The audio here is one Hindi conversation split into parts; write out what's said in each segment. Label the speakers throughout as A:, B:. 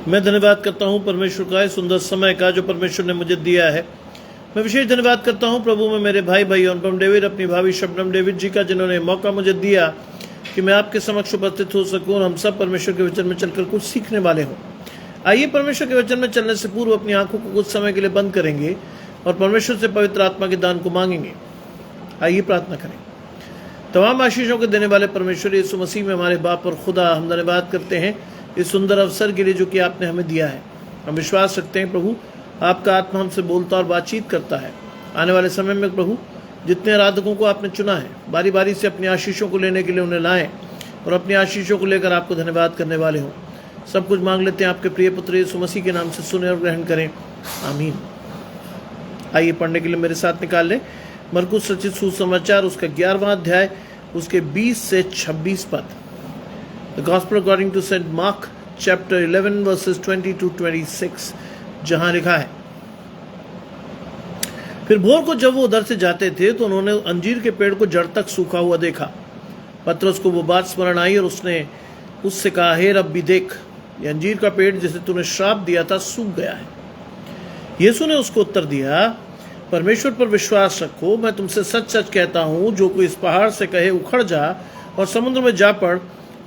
A: मैं धन्यवाद करता हूँ परमेश्वर का इस सुंदर समय का जो परमेश्वर ने मुझे दिया है। मैं विशेष धन्यवाद करता हूँ प्रभु में मेरे भाई अनुपम डेविड, अपनी भाभी शबनम डेविड जी का, जिन्होंने मौका मुझे दिया कि मैं आपके समक्ष उपस्थित हो सकूँ और हम सब परमेश्वर के वचन में चलकर कुछ सीखने वाले हों। आइए परमेश्वर के वचन में चलने से पूर्व अपनी आंखों को कुछ समय के लिए बंद करेंगे और परमेश्वर से पवित्र आत्मा के दान को मांगेंगे। आइए प्रार्थना करें। तमाम आशीषों के देने वाले परमेश्वर यीशु मसीह में हमारे बाप और खुदा, हम धन्यवाद करते हैं इस सुंदर अवसर के लिए जो कि आपने हमें दिया है। हम विश्वास रखते हैं प्रभु, आपका आत्मा हमसे बोलता और बातचीत करता है। आने वाले समय में प्रभु, जितने आराधकों को आपने चुना है, बारी बारी से अपनी आशीषों को लेने के लिए उन्हें लाएं और अपनी आशीषों को लेकर आपको धन्यवाद करने वाले हों। सब कुछ मांग लेते हैं आपके प्रिय पुत्र यीशु मसीह के नाम से, सुने और ग्रहण करें, आमीन। आइए पढ़ने के लिए मेरे साथ निकाल लें मरकुस रचित सुसमाचार, उसका 11वां अध्याय, उसके 20 से 26 पद। The gospel according to Saint Mark chapter 11 verses 20 to 26, जहां लिखा है, फिर भोर को जब वो उधर से जाते थे तो उन्होंने अंजीर के पेड़ को जड़ तक सूखा हुआ देखा। पतरस को वो बात स्मरण आई और उसने उससे कहा, हे रब्बी देख, ये अंजीर का पेड़ जिसे तूने श्राप दिया था सूख गया है। यीशु ने उसको उत्तर दिया, परमेश्वर पर विश्वास रखो, मैं तुमसे सच सच कहता हूँ, जो कोई इस पहाड़ से कहे उखड़ जा और समुद्र में जा पड़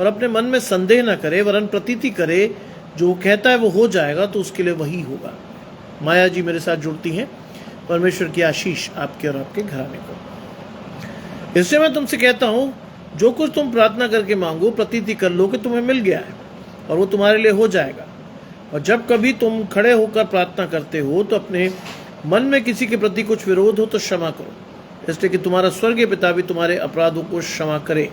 A: और अपने मन में संदेह न करे वरन प्रतीति करे जो कहता है वो हो जाएगा, तो उसके लिए वही होगा। माया जी मेरे साथ जुड़ती हैं। परमेश्वर की आशीष आपके और आपके घराने को। इससे मैं तुमसे कहता हूँ, जो कुछ तुम प्रार्थना करके मांगो, प्रतीति कर लो कि तुम्हें मिल गया है और वो तुम्हारे लिए हो जाएगा। और जब कभी तुम खड़े होकर प्रार्थना करते हो तो अपने मन में किसी के प्रति कुछ विरोध हो तो क्षमा करो, इसलिए कि तुम्हारा स्वर्गीय पिता भी तुम्हारे अपराधों को क्षमा करे।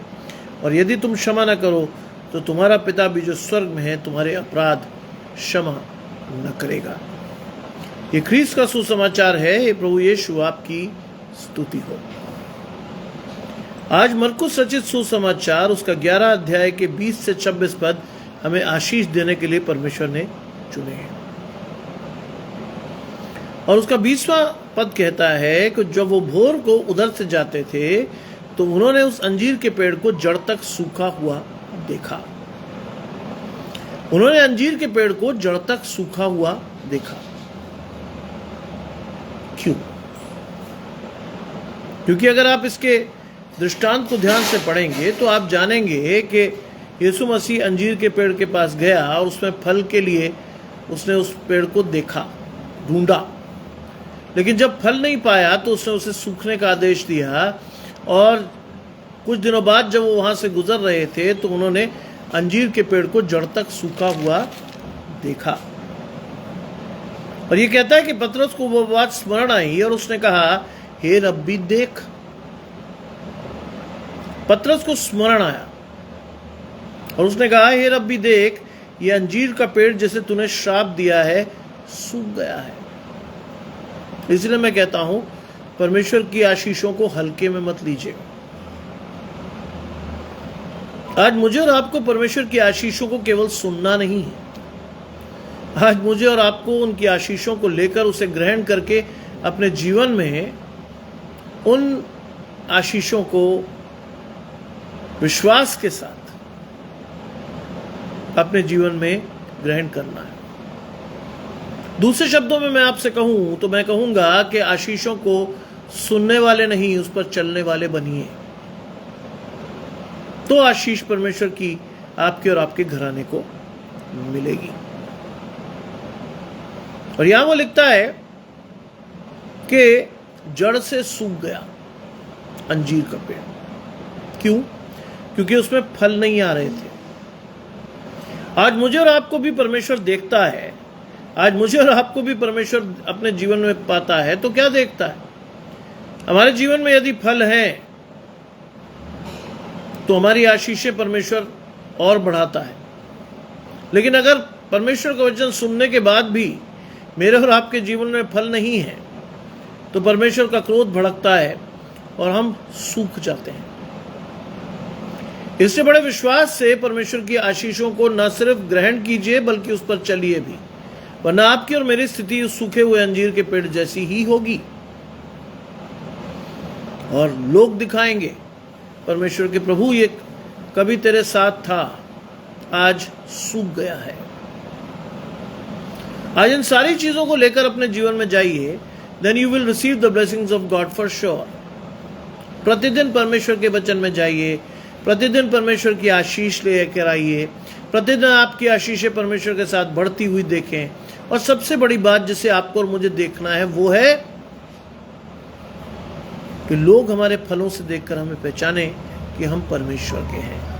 A: और यदि तुम क्षमा न करो तो तुम्हारा पिता भी जो स्वर्ग में है तुम्हारे अपराध क्षमा न करेगा। ये ख्रीस्त का सुसमाचार है। हे प्रभु यीशु, आपकी स्तुति हो। आज मरकुस रचित सुसमाचार, उसका 11 अध्याय के 20 से 26 पद हमें आशीष देने के लिए परमेश्वर ने चुने हैं। और उसका 20वां पद कहता है कि जब वो भोर को उधर से जाते थे तो उन्होंने उस अंजीर के पेड़ को जड़ तक सूखा हुआ देखा। उन्होंने अंजीर के पेड़ को जड़ तक सूखा हुआ देखा। क्यों? क्योंकि अगर आप इसके दृष्टांत को ध्यान से पढ़ेंगे तो आप जानेंगे कि यीशु मसीह अंजीर के पेड़ के पास गया और उसमें फल के लिए उसने उस पेड़ को देखा, ढूंढा, लेकिन जब फल नहीं पाया तो उसने उसे सूखने का आदेश दिया। और कुछ दिनों बाद जब वो वहां से गुजर रहे थे तो उन्होंने अंजीर के पेड़ को जड़ तक सूखा हुआ देखा। और ये कहता है कि पतरस को वो बात स्मरण आई और उसने कहा, हे रब्बी देख। पतरस को स्मरण आया और उसने कहा, हे रब्बी देख, ये अंजीर का पेड़ जिसे तूने श्राप दिया है सूख गया है। इसलिए मैं कहता हूं, परमेश्वर की आशीषों को हल्के में मत लीजिए। आज मुझे और आपको परमेश्वर की आशीषों को केवल सुनना नहीं है, आज मुझे और आपको उनकी आशीषों को लेकर उसे ग्रहण करके अपने जीवन में उन आशीषों को विश्वास के साथ अपने जीवन में ग्रहण करना है। दूसरे शब्दों में मैं आपसे कहूं तो मैं कहूंगा कि आशीषों को सुनने वाले नहीं, उस पर चलने वाले बनिए, तो आशीष परमेश्वर की आपके और आपके घराने को मिलेगी। और यहां वो लिखता है कि जड़ से सूख गया अंजीर का पेड़। क्यों? क्योंकि उसमें फल नहीं आ रहे थे। आज मुझे और आपको भी परमेश्वर देखता है, आज मुझे और आपको भी परमेश्वर अपने जीवन में पाता है, तो क्या देखता है? हमारे जीवन में यदि फल है तो हमारी आशीषें परमेश्वर और बढ़ाता है। लेकिन अगर परमेश्वर का वचन सुनने के बाद भी मेरे और आपके जीवन में फल नहीं है तो परमेश्वर का क्रोध भड़कता है और हम सूख जाते हैं। इससे बड़े विश्वास से परमेश्वर की आशीषों को न सिर्फ ग्रहण कीजिए बल्कि उस पर चलिए भी, वरना आपकी और मेरी स्थिति उस सूखे हुए अंजीर के पेड़ जैसी ही होगी। और लोग दिखाएंगे परमेश्वर के, प्रभु ये कभी तेरे साथ था, आज सूख गया है। आज इन सारी चीजों को लेकर अपने जीवन में जाइए, then you will receive the blessings of God for sure. प्रतिदिन परमेश्वर के वचन में जाइए, प्रतिदिन परमेश्वर की आशीष लेकर आइए, प्रतिदिन आपकी आशीषें परमेश्वर के साथ बढ़ती हुई देखें। और सबसे बड़ी बात जिसे आपको और मुझे देखना है वो है कि लोग हमारे फलों से देखकर हमें पहचाने कि हम परमेश्वर के हैं।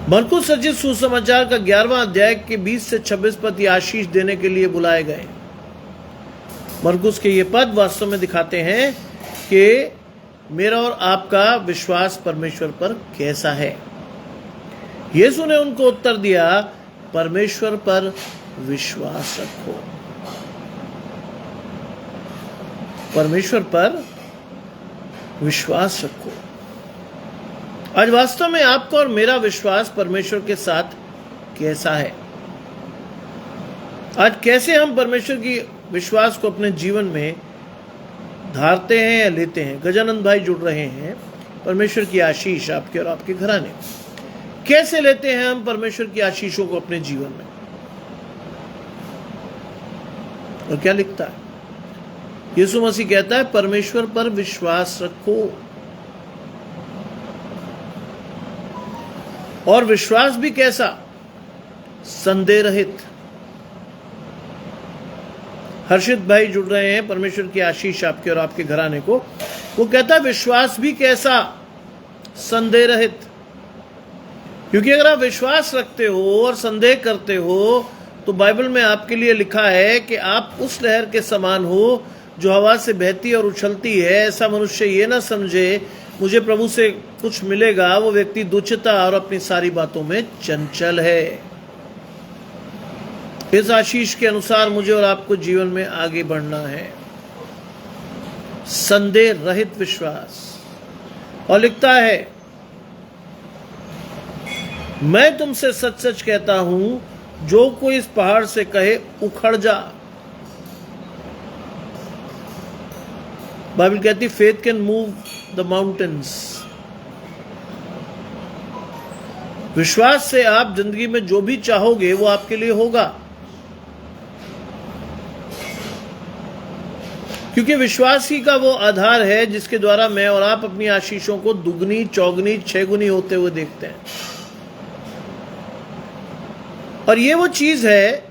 A: मरकुस रचित सुसमाचार का 11वां अध्याय के 20 से 26 पद ये आशीष देने के लिए बुलाए गए। मरकुस के ये पद वास्तव में दिखाते हैं कि मेरा और आपका विश्वास परमेश्वर पर कैसा है। यीशु ने उनको उत्तर दिया, परमेश्वर पर विश्वास रखो। परमेश्वर पर विश्वास रखो। आज वास्तव में आपका और मेरा विश्वास परमेश्वर के साथ कैसा है? आज कैसे हम परमेश्वर की विश्वास को अपने जीवन में धारते हैं या लेते हैं? गजानंद भाई जुड़ रहे हैं। परमेश्वर की आशीष आपके और आपके घराने। कैसे लेते हैं हम परमेश्वर की आशीषों को अपने जीवन में? और क्या लिखता है? यीशु मसीह कहता है, परमेश्वर पर विश्वास रखो। और विश्वास भी कैसा? संदेह रहित। हर्षित भाई जुड़ रहे हैं। परमेश्वर की आशीष आपके और आपके घराने को। वो कहता है विश्वास भी कैसा? संदेह रहित। क्योंकि अगर आप विश्वास रखते हो और संदेह करते हो तो बाइबल में आपके लिए लिखा है कि आप उस लहर के समान हो जो हवा से बहती और उछलती है। ऐसा मनुष्य ये ना समझे मुझे प्रभु से कुछ मिलेगा। वो व्यक्ति दुष्टता और अपनी सारी बातों में चंचल है। इस आशीष के अनुसार मुझे और आपको जीवन में आगे बढ़ना है। संदेह रहित विश्वास। और लिखता है, मैं तुमसे सच सच कहता हूं, जो कोई इस पहाड़ से कहे उखड़ जा। बाइबल कहती faith can move the mountains. विश्वास से आप जिंदगी में जो भी चाहोगे वो आपके लिए होगा। क्योंकि विश्वास ही का वो आधार है जिसके द्वारा मैं और आप अपनी आशीषों को दुगनी, चौगुनी, छहगुनी होते हुए देखते हैं। और ये वो चीज है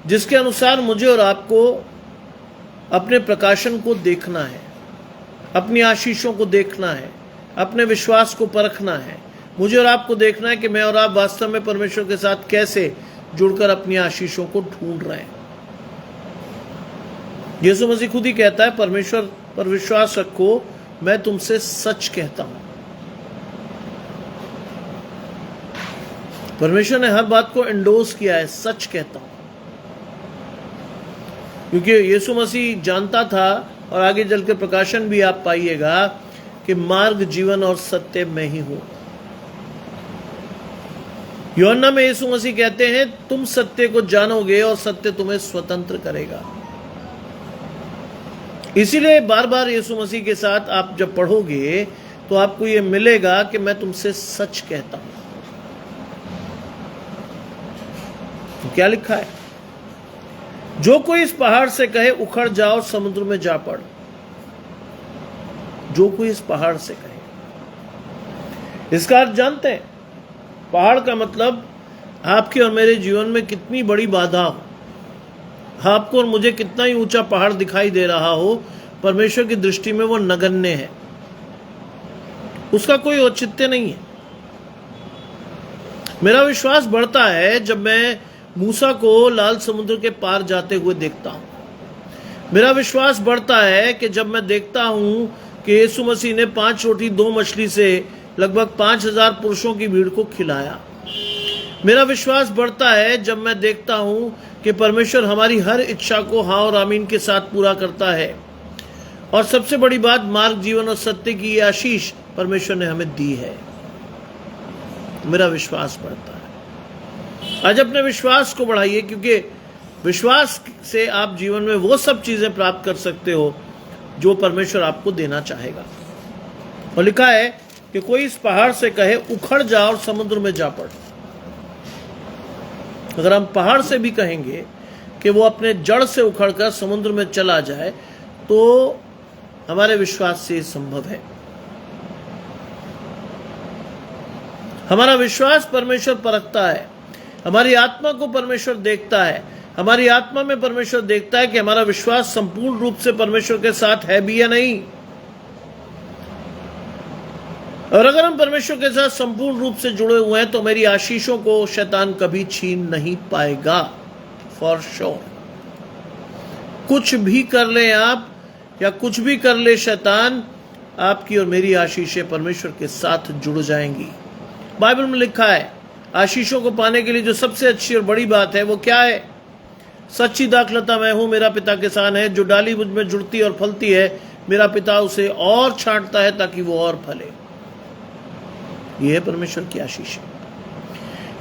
A: जिसके अनुसार मुझे और आपको अपने प्रकाशन को देखना है, अपनी आशीषों को देखना है, अपने विश्वास को परखना है। मुझे और आपको देखना है कि मैं और आप वास्तव में परमेश्वर के साथ कैसे जुड़कर अपनी आशीषों को ढूंढ रहे हैं। यीशु मसीह खुद ही कहता है, परमेश्वर पर विश्वास रखो, मैं तुमसे सच कहता हूं। परमेश्वर ने हर बात को एंडोर्स किया है, सच कहता हूं। क्योंकि यीशु मसीह जानता था, और आगे चल के प्रकाशन भी आप पाइएगा, कि मार्ग, जीवन और सत्य मैं ही हूं। यूहन्ना में यीशु मसीह कहते हैं, तुम सत्य को जानोगे और सत्य तुम्हें स्वतंत्र करेगा। इसीलिए बार बार यीशु मसीह के साथ आप जब पढ़ोगे तो आपको यह मिलेगा कि मैं तुमसे सच कहता हूं। तो क्या लिखा है? जो कोई इस पहाड़ से कहे उखड़ जाओ, समुद्र में जा पड़। जो कोई इस पहाड़ से कहे, इसका अर्थ जानते हैं? पहाड़ का मतलब आपके और मेरे जीवन में कितनी बड़ी बाधा हो, आपको और मुझे कितना ही ऊंचा पहाड़ दिखाई दे रहा हो, परमेश्वर की दृष्टि में वो नगण्य है, उसका कोई औचित्य नहीं है। मेरा विश्वास बढ़ता है जब मैं मूसा को लाल समुद्र के पार जाते हुए देखता हूं। मेरा विश्वास बढ़ता है कि जब मैं देखता हूं कि यीशु मसीह ने 5 रोटी 2 मछली से लगभग 5000 पुरुषों की भीड़ को खिलाया। मेरा विश्वास बढ़ता है जब मैं देखता हूं कि परमेश्वर हमारी हर इच्छा को हाँ और आमीन के साथ पूरा करता है। और सबसे बड़ी बात, मार्ग, जीवन और सत्य की ये आशीष परमेश्वर ने हमें दी है। मेरा विश्वास बढ़ता है। आज अपने विश्वास को बढ़ाइए, क्योंकि विश्वास से आप जीवन में वो सब चीजें प्राप्त कर सकते हो जो परमेश्वर आपको देना चाहेगा। और लिखा है कि कोई इस पहाड़ से कहे उखड़ जा और समुद्र में जा पड़। अगर हम पहाड़ से भी कहेंगे कि वो अपने जड़ से उखड़कर समुद्र में चला जाए, तो हमारे विश्वास से संभव है। हमारा विश्वास परमेश्वर परखता है, हमारी आत्मा को परमेश्वर देखता है, हमारी आत्मा में परमेश्वर देखता है कि हमारा विश्वास संपूर्ण रूप से परमेश्वर के साथ है भी या नहीं। और अगर हम परमेश्वर के साथ संपूर्ण रूप से जुड़े हुए हैं तो मेरी आशीषों को शैतान कभी छीन नहीं पाएगा, फॉर श्योर। कुछ भी कर ले आप या कुछ भी कर ले शैतान, आपकी और मेरी आशीषें परमेश्वर के साथ जुड़ जाएंगी। बाइबल में लिखा है आशीषों को पाने के लिए जो सबसे अच्छी और बड़ी बात है वो क्या है? सच्ची दाखलता मैं हूं, मेरा पिता किसान है। जो डाली मुझ में जुड़ती और फलती है, मेरा पिता उसे और छांटता है ताकि वो और फले। यह है परमेश्वर की आशीष।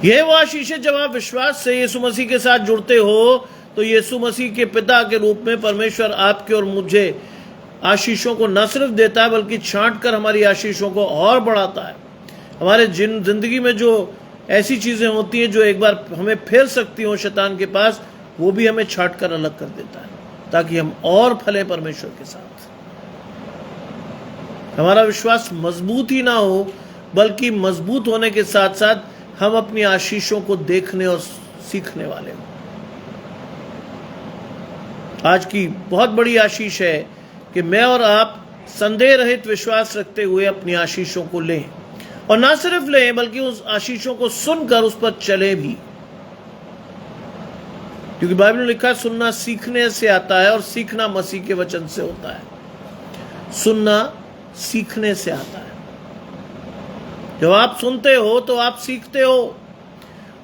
A: यह वो आशीष है जब आप विश्वास से यीशु मसीह के साथ जुड़ते हो तो यीशु मसीह के पिता के रूप में परमेश्वर आपके और मुझे आशीषों को न सिर्फ देता है बल्कि छांट कर हमारी आशीषों को और बढ़ाता है। हमारे जिंदगी में जो ऐसी चीजें होती हैं जो एक बार हमें फेर सकती हो शैतान के पास, वो भी हमें छांट कर अलग कर देता है ताकि हम और फले परमेश्वर के साथ। हमारा विश्वास मजबूत ही ना हो बल्कि मजबूत होने के साथ साथ हम अपनी आशीषों को देखने और सीखने वाले हों। आज की बहुत बड़ी आशीष है कि मैं और आप संदेह रहित विश्वास रखते हुए अपनी आशीषों को लें, और ना सिर्फ लें बल्कि उस आशीषों को सुनकर उस पर चले भी। क्योंकि बाइबल में लिखा है सुनना सीखने से आता है और सीखना मसीह के वचन से होता है। सुनना सीखने से आता है। जब आप सुनते हो तो आप सीखते हो,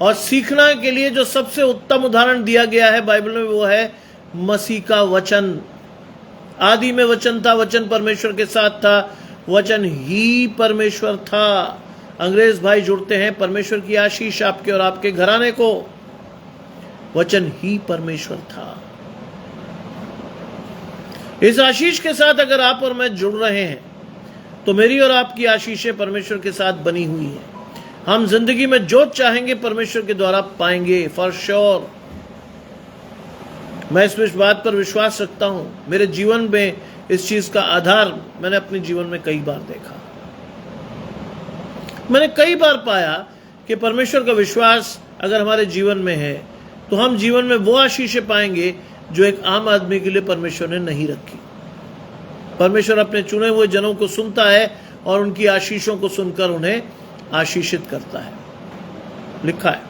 A: और सीखना के लिए जो सबसे उत्तम उदाहरण दिया गया है बाइबल में वो है मसीह का वचन। आदि में वचन था, वचन परमेश्वर के साथ था, वचन ही परमेश्वर था। अंग्रेज भाई जुड़ते हैं परमेश्वर की आशीष आपके और आपके घराने को। वचन ही परमेश्वर था। इस आशीष के साथ अगर आप और मैं जुड़ रहे हैं तो मेरी और आपकी आशीषें परमेश्वर के साथ बनी हुई हैं। हम जिंदगी में जो चाहेंगे परमेश्वर के द्वारा पाएंगे, फॉर श्योर। मैं इस बात पर विश्वास रखता हूं। मेरे जीवन में इस चीज का आधार मैंने अपने जीवन में कई बार देखा। मैंने कई बार पाया कि परमेश्वर का विश्वास अगर हमारे जीवन में है तो हम जीवन में वो आशीषें पाएंगे जो एक आम आदमी के लिए परमेश्वर ने नहीं रखी। परमेश्वर अपने चुने हुए जनों को सुनता है और उनकी आशीषों को सुनकर उन्हें आशीषित करता है। लिखा है,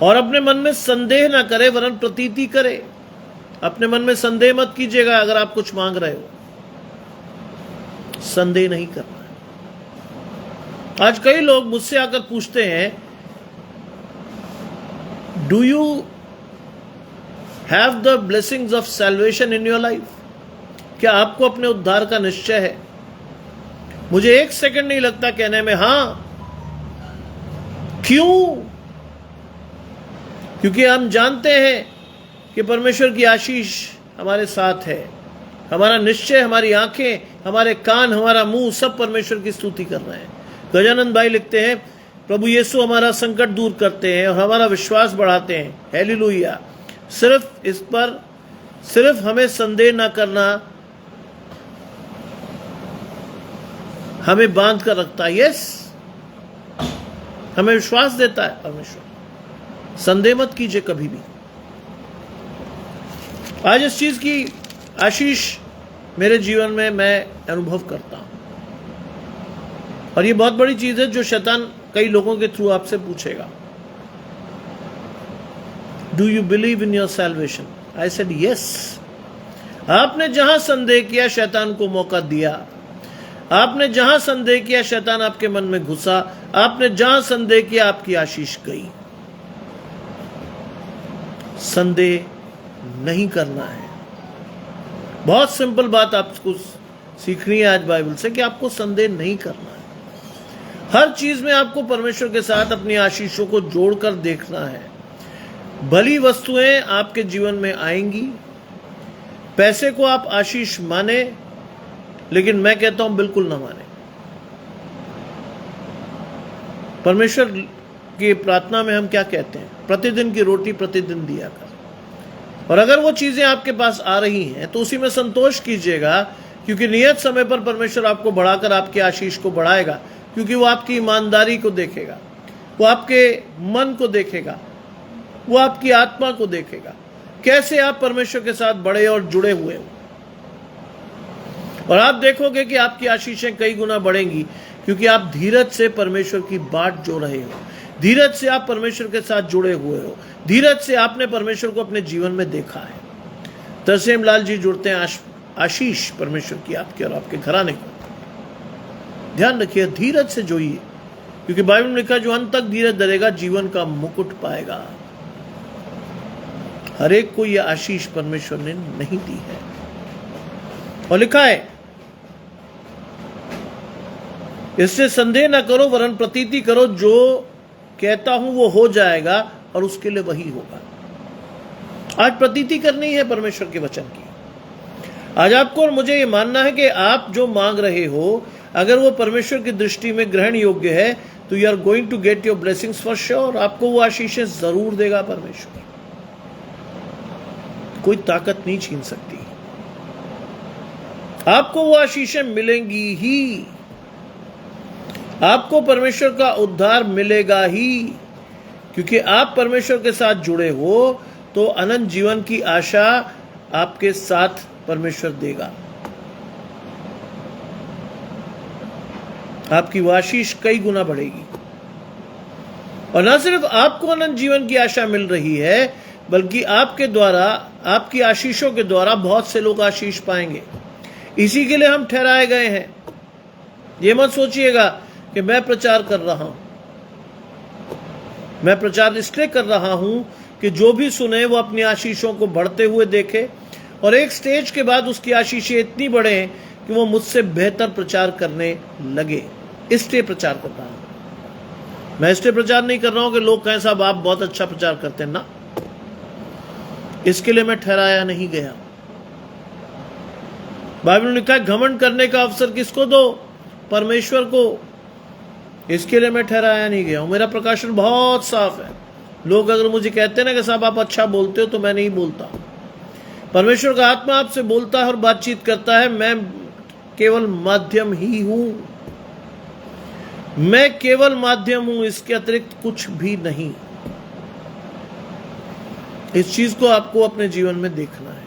A: और अपने मन में संदेह ना करे वरन प्रतीति करे। अपने मन में संदेह मत कीजिएगा। अगर आप कुछ मांग रहे हो, संदेह नहीं करना है। आज कई लोग मुझसे आकर पूछते हैं, do you have the blessings of salvation in your life? क्या आपको अपने उद्धार का निश्चय है? मुझे एक सेकंड नहीं लगता कहने में हां। क्यों? क्योंकि हम जानते हैं कि परमेश्वर की आशीष हमारे साथ है। हमारा निश्चय, हमारी आंखें, हमारे कान, हमारा मुंह सब परमेश्वर की स्तुति कर रहे हैं। गजानंद भाई लिखते हैं, प्रभु यीशु हमारा संकट दूर करते हैं और हमारा विश्वास बढ़ाते हैं। हालेलुया। सिर्फ हमें संदेह ना करना हमें बांध कर रखता है। यस, हमें विश्वास देता है परमेश्वर। संदेह मत कीजिए कभी भी। आज इस चीज की आशीष मेरे जीवन में मैं अनुभव करता हूं, और ये बहुत बड़ी चीज है जो शैतान कई लोगों के थ्रू आपसे पूछेगा। Do you believe in your salvation? I said yes. आपने जहां संदेह किया शैतान को मौका दिया। आपने जहां संदेह किया शैतान आपके मन में घुसा। आपने जहां संदेह किया आपकी आशीष गई। संदेह नहीं करना है। बहुत सिंपल बात आपको सीखनी है आज बाइबल से कि आपको संदेह नहीं करना है। हर चीज में आपको परमेश्वर के साथ अपनी आशीषों को जोड़कर देखना है। भली वस्तुएं आपके जीवन में आएंगी। पैसे को आप आशीष माने, लेकिन मैं कहता हूं बिल्कुल ना माने। परमेश्वर की प्रार्थना में हम क्या कहते हैं? प्रतिदिन की रोटी प्रतिदिन दिया कर। और अगर वो चीजें आपके पास आ रही हैं तो उसी में संतोष कीजिएगा, क्योंकि नियत समय पर परमेश्वर आपको बढ़ाकर आपके आशीष को बढ़ाएगा, क्योंकि वो आपकी ईमानदारी को देखेगा, वो आपके मन को देखेगा, वो आपकी आत्मा को देखेगा, कैसे आप परमेश्वर के साथ बड़े और जुड़े हुए हो। और आप देखोगे कि आपकी आशीषें कई गुना बढ़ेंगी, क्योंकि आप धीरज से परमेश्वर की बाट जो रहे हो, धीरज से आप परमेश्वर के साथ जुड़े हुए हो, धीरज से आपने परमेश्वर को अपने जीवन में देखा है। तरसेम लाल जी जुड़ते हैं आशीष परमेश्वर की आपके और आपके घराने को। ध्यान रखिए, धीरज से जोइए, क्योंकि बाइबल में लिखा जो अंत तक धीरज धरेगा जीवन का मुकुट पाएगा। हर एक को यह आशीष परमेश्वर ने नहीं दी है। और लिखा है, इससे संदेह न करो वरन प्रतीति करो, जो कहता हूं वो हो जाएगा और उसके लिए वही होगा। आज प्रतीति करनी है परमेश्वर के वचन की। आज आपको और मुझे ये मानना है कि आप जो मांग रहे हो, अगर वो परमेश्वर की दृष्टि में ग्रहण योग्य है, तो you are going to get your blessings for sure. आपको वो आशीषें जरूर देगा परमेश्वर, कोई ताकत नहीं छीन सकती। आपको वो आशीषें मिलेंगी ही, आपको परमेश्वर का उद्धार मिलेगा ही, क्योंकि आप परमेश्वर के साथ जुड़े हो, तो अनंत जीवन की आशा आपके साथ परमेश्वर देगा। आपकी वो आशीष कई गुना बढ़ेगी। और न सिर्फ आपको अनंत जीवन की आशा मिल रही है, बल्कि आपके द्वारा, आपकी आशीषों के द्वारा बहुत से लोग आशीष पाएंगे। इसी के लिए हम ठहराए गए हैं। ये मत सोचिएगा कि मैं प्रचार कर रहा हूं। मैं प्रचार इसलिए कर रहा हूं कि जो भी सुने वो अपनी आशीषों को बढ़ते हुए देखे, और एक स्टेज के बाद उसकी आशीषें इतनी बढ़े कि वो मुझसे बेहतर प्रचार करने लगे। इसलिए प्रचार कर रहा हूं। मैं इसलिए प्रचार नहीं कर रहा हूं कि लोग कहें साहब आप बहुत अच्छा प्रचार करते हैं, ना, इसके लिए मैं ठहराया नहीं गया। बाइबल में लिखा है घमंड करने का अवसर किसको दो? परमेश्वर को। इसके लिए मैं ठहराया नहीं गया हूं। मेरा प्रकाशन बहुत साफ है। लोग अगर मुझे कहते हैं ना कि साहब आप अच्छा बोलते हो, तो मैं नहीं बोलता। परमेश्वर का आत्मा आपसे बोलता है और बातचीत करता है। मैं केवल माध्यम ही हूं। मैं केवल माध्यम हूं, इसके अतिरिक्त कुछ भी नहीं। इस चीज को आपको अपने जीवन में देखना है।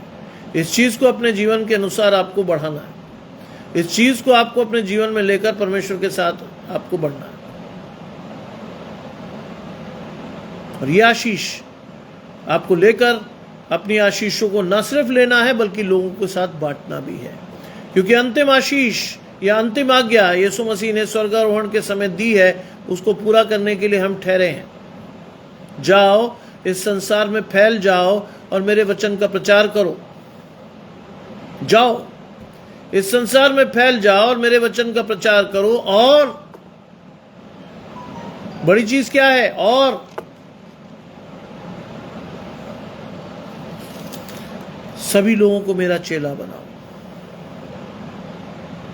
A: इस चीज को अपने जीवन के अनुसार आपको बढ़ाना है। इस चीज को आपको अपने जीवन में लेकर परमेश्वर के साथ आपको बढ़ना है। और यह आशीष आपको लेकर अपनी आशीषों को न सिर्फ लेना है, बल्कि लोगों के साथ बांटना भी है। क्योंकि अंतिम आशीष या अंतिम आज्ञा यीशु मसीह ने स्वर्गारोहण के समय दी है, उसको पूरा करने के लिए हम ठहरे हैं। जाओ, इस संसार में फैल जाओ और मेरे वचन का प्रचार करो। जाओ, इस संसार में फैल जाओ और मेरे वचन का प्रचार करो। और बड़ी चीज क्या है? और सभी लोगों को मेरा चेला बनाओ।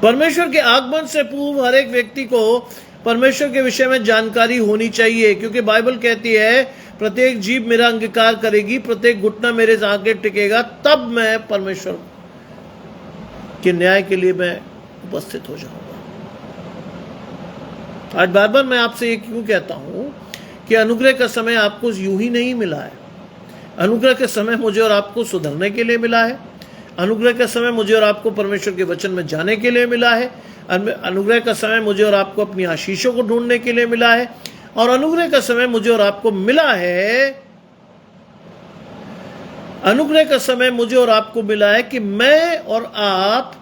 A: परमेश्वर के आगमन से पूर्व हर एक व्यक्ति को परमेश्वर के विषय में जानकारी होनी चाहिए, क्योंकि बाइबल कहती है प्रत्येक जीभ मेरा अंगीकार करेगी, प्रत्येक घुटना मेरे आगे टिकेगा, तब मैं परमेश्वर के न्याय के लिए मैं उपस्थित हो जाऊंगा। आज बार बार मैं आपसे ये क्यों कहता हूं कि अनुग्रह का समय आपको यूं ही नहीं मिला है। अनुग्रह का समय मुझे और आपको सुधरने के लिए मिला है। अनुग्रह का समय मुझे और आपको परमेश्वर के वचन में जाने के लिए मिला है। अनुग्रह का समय मुझे और आपको अपनी आशीषों को ढूंढने के लिए मिला है। और अनुग्रह का समय मुझे और आपको मिला है, अनुग्रह का समय मुझे और आपको मिला है कि मैं और आप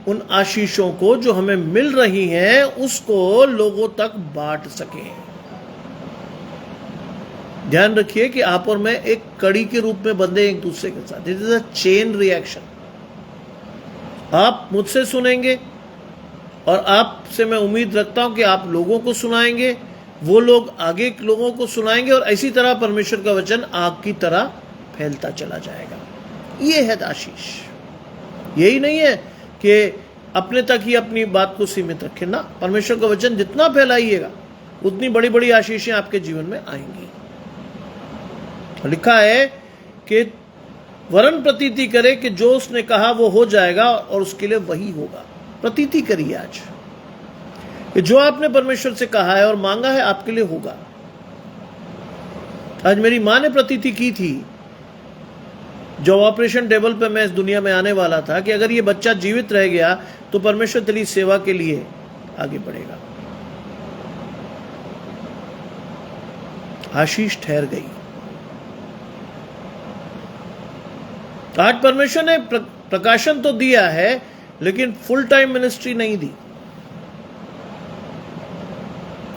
A: उन आशीषों को जो हमें मिल रही हैं उसको लोगों तक बांट सकें। ध्यान रखिए कि आप और मैं एक कड़ी के रूप में बंधे एक दूसरे के साथ। It is a chain reaction. आप मुझसे सुनेंगे और आपसे मैं उम्मीद रखता हूं कि आप लोगों को सुनाएंगे, वो लोग आगे लोगों को सुनाएंगे, और इसी तरह परमेश्वर का वचन आग की तरह फैलता चला जाएगा। ये है आशीष। यही नहीं है कि अपने तक ही अपनी बात को सीमित रखें ना। परमेश्वर का वचन जितना फैलाइएगा उतनी बड़ी बड़ी आशीषें आपके जीवन में आएंगी। लिखा है कि वरन प्रतीति करे कि जो उसने कहा वो हो जाएगा और उसके लिए वही होगा। प्रतीति करिए आज कि जो आपने परमेश्वर से कहा है और मांगा है आपके लिए होगा। आज मेरी मां ने प्रतीति की थी जब ऑपरेशन टेबल पे मैं इस दुनिया में आने वाला था कि अगर ये बच्चा जीवित रह गया तो परमेश्वर तेरी सेवा के लिए आगे बढ़ेगा। आशीष ठहर गई। आज परमेश्वर ने प्रकाशन तो दिया है लेकिन फुल टाइम मिनिस्ट्री नहीं दी।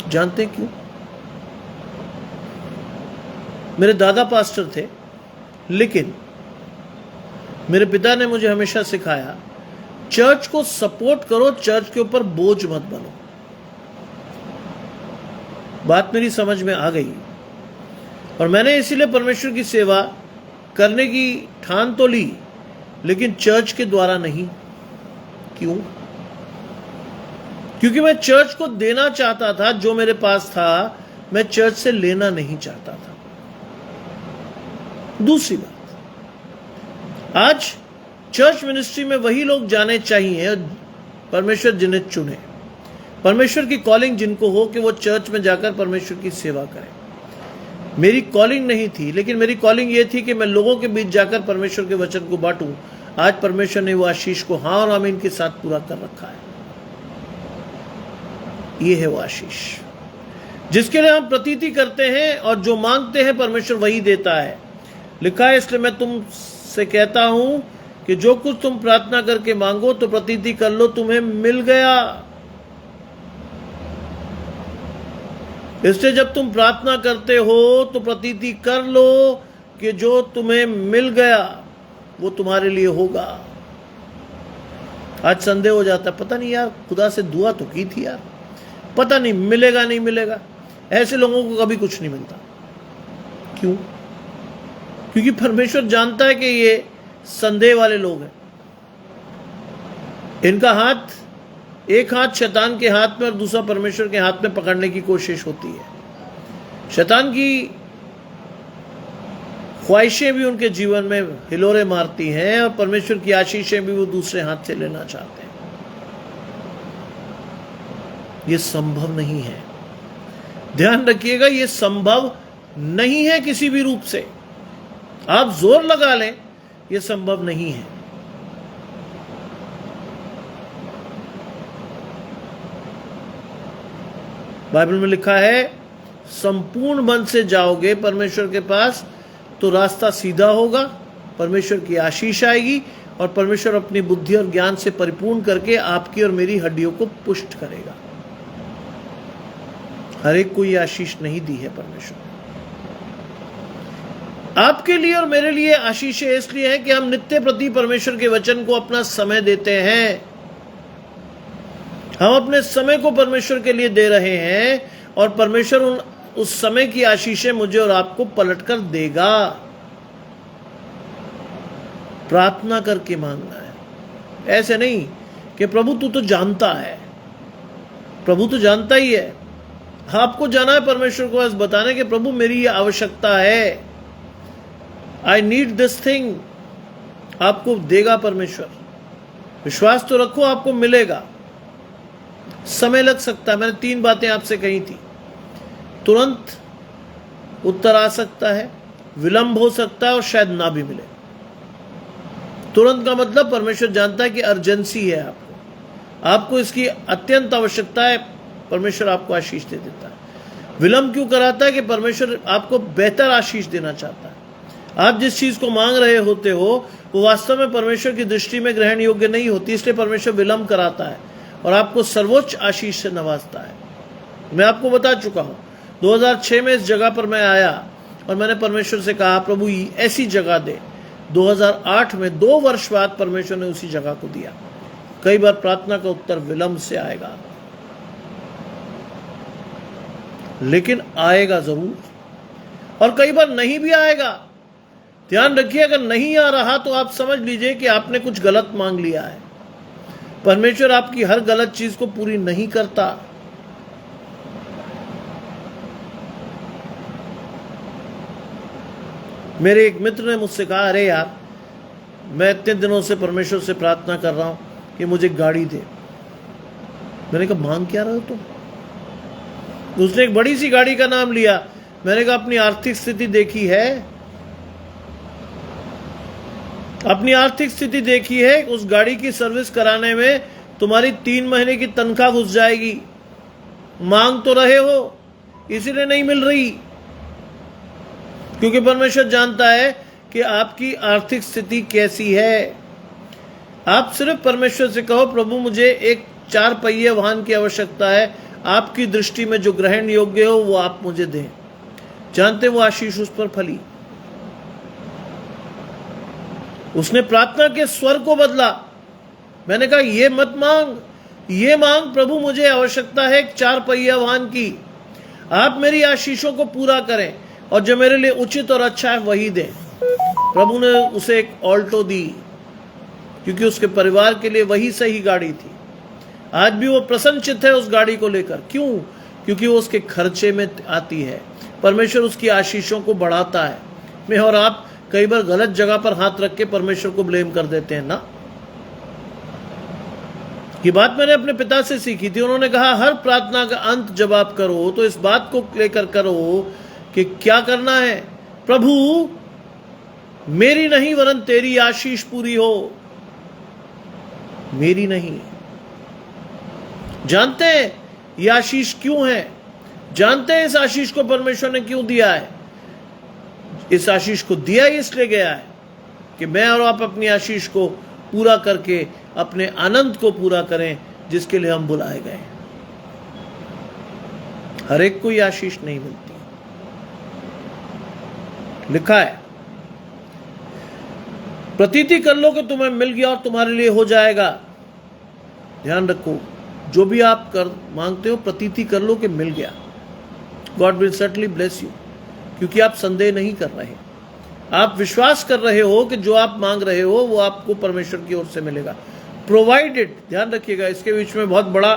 A: जानते क्यों? मेरे दादा पास्टर थे, लेकिन मेरे पिता ने मुझे हमेशा सिखाया चर्च को सपोर्ट करो, चर्च के ऊपर बोझ मत बनो। बात मेरी समझ में आ गई और मैंने इसीलिए परमेश्वर की सेवा करने की ठान तो ली, लेकिन चर्च के द्वारा नहीं। क्यों? क्योंकि मैं चर्च को देना चाहता था जो मेरे पास था, मैं चर्च से लेना नहीं चाहता था। दूसरी बात, आज चर्च मिनिस्ट्री में वही लोग जाने चाहिए परमेश्वर जिन्हें चुने, परमेश्वर की कॉलिंग जिनको हो कि वो चर्च में जाकर परमेश्वर की सेवा करें। मेरी कॉलिंग नहीं थी, लेकिन मेरी कॉलिंग ये थी कि मैं लोगों के बीच जाकर परमेश्वर के वचन को बांटूं। आज परमेश्वर ने वो आशीष को हाँ और आमीन के साथ पूरा कर रखा है। ये है वो आशीष जिसके लिए हम प्रतीति करते हैं और जो मांगते हैं परमेश्वर वही देता है। लिखा है, इसलिए मैं तुमसे कहता हूं कि जो कुछ तुम प्रार्थना करके मांगो तो प्रतीति कर लो, तुम्हें मिल गया। इसलिए जब तुम प्रार्थना करते हो तो प्रतीति कर लो कि जो तुम्हें मिल गया वो तुम्हारे लिए होगा। आज संदेह हो जाता, पता नहीं यार, खुदा से दुआ तो की थी यार, पता नहीं मिलेगा नहीं मिलेगा। ऐसे लोगों को कभी कुछ नहीं मिलता। क्यों? क्योंकि परमेश्वर जानता है कि ये संदेह वाले लोग हैं। इनका हाथ, एक हाथ शैतान के हाथ में और दूसरा परमेश्वर के हाथ में पकड़ने की कोशिश होती है। शैतान की ख्वाहिशें भी उनके जीवन में हिलोरे मारती हैं और परमेश्वर की आशीषें भी वो दूसरे हाथ से लेना चाहते हैं। ये संभव नहीं है। ध्यान रखिएगा, ये संभव नहीं है किसी भी रूप से। आप जोर लगा लें, ये संभव नहीं है। बाइबल में लिखा है, संपूर्ण मन से जाओगे परमेश्वर के पास तो रास्ता सीधा होगा, परमेश्वर की आशीष आएगी और परमेश्वर अपनी बुद्धि और ज्ञान से परिपूर्ण करके आपकी और मेरी हड्डियों को पुष्ट करेगा। हर एक को यह आशीष नहीं दी है परमेश्वर। आपके लिए और मेरे लिए आशीषें इसलिए है कि हम नित्य प्रति परमेश्वर के वचन को अपना समय देते हैं। हम अपने समय को परमेश्वर के लिए दे रहे हैं और परमेश्वर उस समय की आशीषें मुझे और आपको पलटकर देगा। प्रार्थना करके मांगना है, ऐसे नहीं कि प्रभु तू तो जानता है। प्रभु तो जानता ही है। आपको जाना है परमेश्वर को बस बताने कि प्रभु मेरी ये आवश्यकता है, आई नीड दिस थिंग। आपको देगा परमेश्वर। विश्वास तो रखो, आपको मिलेगा। समय लग सकता है। मैंने 3 बातें आपसे कही थी। तुरंत उत्तर आ सकता है, विलंब हो सकता है और शायद ना भी मिले। तुरंत का मतलब परमेश्वर जानता है कि अर्जेंसी है आपको इसकी अत्यंत आवश्यकता है, परमेश्वर आपको आशीष दे देता है। विलंब क्यों कराता है? कि परमेश्वर आपको बेहतर आशीष देना चाहता है। आप जिस चीज को मांग रहे होते हो वो वास्तव में परमेश्वर की दृष्टि में ग्रहण योग्य नहीं होती, इसलिए परमेश्वर विलंब कराता है और आपको सर्वोच्च आशीष से नवाजता है। मैं आपको बता चुका हूं, 2006 में इस जगह पर मैं आया और मैंने परमेश्वर से कहा प्रभु ऐसी जगह दे। 2008 में 2 वर्ष बाद परमेश्वर ने उसी जगह को दिया। कई बार प्रार्थना का उत्तर विलंब से आएगा, लेकिन आएगा जरूर, और कई बार नहीं भी आएगा। ध्यान रखिए, अगर नहीं आ रहा तो आप समझ लीजिए कि आपने कुछ गलत मांग लिया है। परमेश्वर आपकी हर गलत चीज को पूरी नहीं करता। मेरे एक मित्र ने मुझसे कहा, अरे यार मैं इतने दिनों से परमेश्वर से प्रार्थना कर रहा हूँ कि मुझे गाड़ी दे। मैंने कहा मांग क्या रहे हो तुम? उसने एक बड़ी सी गाड़ी का नाम लिया। मैंने कहा अपनी आर्थिक स्थिति देखी है? अपनी आर्थिक स्थिति देखी है? उस गाड़ी की सर्विस कराने में तुम्हारी 3 महीने की तनख्वाह घुस जाएगी। मांग तो रहे हो, इसीलिए नहीं मिल रही, क्योंकि परमेश्वर जानता है कि आपकी आर्थिक स्थिति कैसी है। आप सिर्फ परमेश्वर से कहो, प्रभु मुझे एक 4 पहिए वाहन की आवश्यकता है, आपकी दृष्टि में जो ग्रहण योग्य हो वो आप मुझे दें। जानते वो आशीष उस पर फली। उसने प्रार्थना के स्वर को बदला। मैंने कहा ये मत मांग, ये मांग, प्रभु मुझे आवश्यकता है एक 4 पहिया वाहन की, आप मेरी आशीषों को पूरा करें और जो मेरे लिए उचित और अच्छा है वही दें। प्रभु ने उसे एक ऑल्टो दी, क्योंकि उसके परिवार के लिए वही सही गाड़ी थी। आज भी वो प्रसन्नचित्त है उस गाड़ी को लेकर। क्यों? क्योंकि वो उसके खर्चे में आती है। परमेश्वर उसकी आशीषों को बढ़ाता है। मैं और आप कई बार गलत जगह पर हाथ रख के परमेश्वर को ब्लेम कर देते हैं ना। ये बात मैंने अपने पिता से सीखी थी। उन्होंने कहा हर प्रार्थना का अंत जब आप करो तो इस बात को लेकर करो कि क्या करना है, प्रभु मेरी नहीं वरन तेरी आशीष पूरी हो, मेरी नहीं। जानते हैं ये आशीष क्यों है? जानते हैं इस आशीष को परमेश्वर ने क्यों दिया है? इस आशीष को दिया इसलिए गया है कि मैं और आप अपनी आशीष को पूरा करके अपने आनंद को पूरा करें जिसके लिए हम बुलाए गए। हर एक को ये आशीष नहीं मिलती। लिखा है प्रतीति कर लो कि तुम्हें मिल गया और तुम्हारे लिए हो जाएगा। ध्यान रखो, जो भी आप कर मांगते हो प्रतीति कर लो कि मिल गया। God will certainly bless you, क्योंकि आप संदेह नहीं कर रहे, आप विश्वास कर रहे हो कि जो आप मांग रहे हो वो आपको परमेश्वर की ओर से मिलेगा। प्रोवाइडेड, ध्यान रखिएगा, इसके बीच में बहुत बड़ा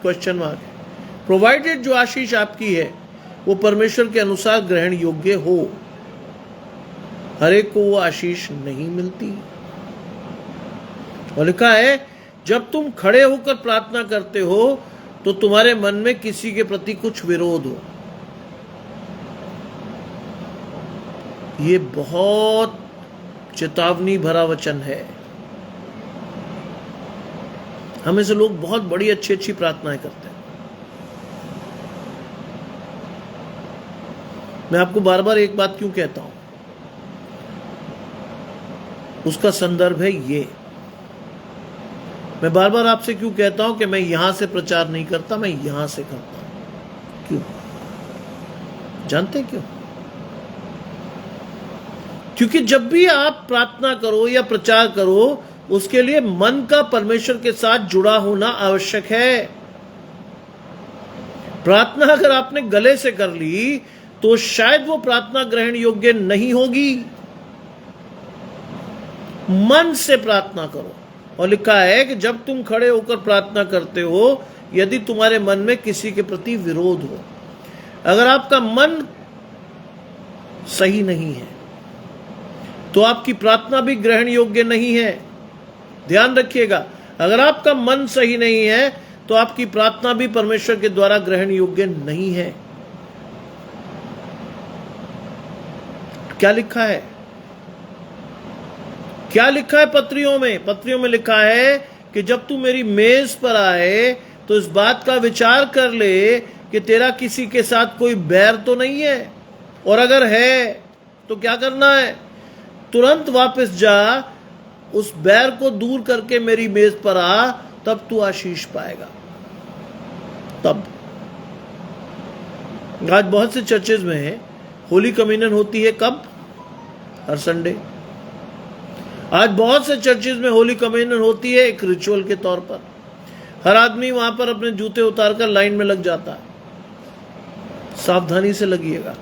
A: क्वेश्चन मार्क है। प्रोवाइडेड जो आशीष आपकी है वो परमेश्वर के अनुसार ग्रहण योग्य हो। हर एक को वो आशीष नहीं मिलती। और लिखा है जब तुम खड़े होकर प्रार्थना करते हो तो तुम्हारे मन में किसी के प्रति कुछ विरोध हो। ये बहुत चेतावनी भरा वचन है। हमें से लोग बहुत बड़ी अच्छी अच्छी प्रार्थनाएं करते हैं। मैं आपको बार बार एक बात क्यों कहता हूं, उसका संदर्भ है ये। मैं बार बार आपसे क्यों कहता हूं कि मैं यहां से प्रचार नहीं करता, मैं यहां से करता हूं। क्यों? जानते हैं क्यों? क्योंकि जब भी आप प्रार्थना करो या प्रचार करो उसके लिए मन का परमेश्वर के साथ जुड़ा होना आवश्यक है। प्रार्थना अगर आपने गले से कर ली तो शायद वो प्रार्थना ग्रहण योग्य नहीं होगी। मन से प्रार्थना करो। और लिखा है कि जब तुम खड़े होकर प्रार्थना करते हो, यदि तुम्हारे मन में किसी के प्रति विरोध हो, अगर आपका मन सही नहीं है तो आपकी प्रार्थना भी ग्रहण योग्य नहीं है। ध्यान रखिएगा, अगर आपका मन सही नहीं है तो आपकी प्रार्थना भी परमेश्वर के द्वारा ग्रहण योग्य नहीं है। क्या लिखा है? क्या लिखा है पत्रियों में? पत्रियों में लिखा है कि जब तू मेरी मेज पर आए तो इस बात का विचार कर ले कि तेरा किसी के साथ कोई बैर तो नहीं है, और अगर है तो क्या करना है? तुरंत वापस जा, उस बैर को दूर करके मेरी मेज पर आ, तब तू आशीष पाएगा। तब आज बहुत से चर्चेज में होली कम्युनियन होती है। कब? हर संडे। आज बहुत से चर्चेज में होली कम्युनियन होती है एक रिचुअल के तौर पर। हर आदमी वहां पर अपने जूते उतारकर लाइन में लग जाता है। सावधानी से लगिएगा,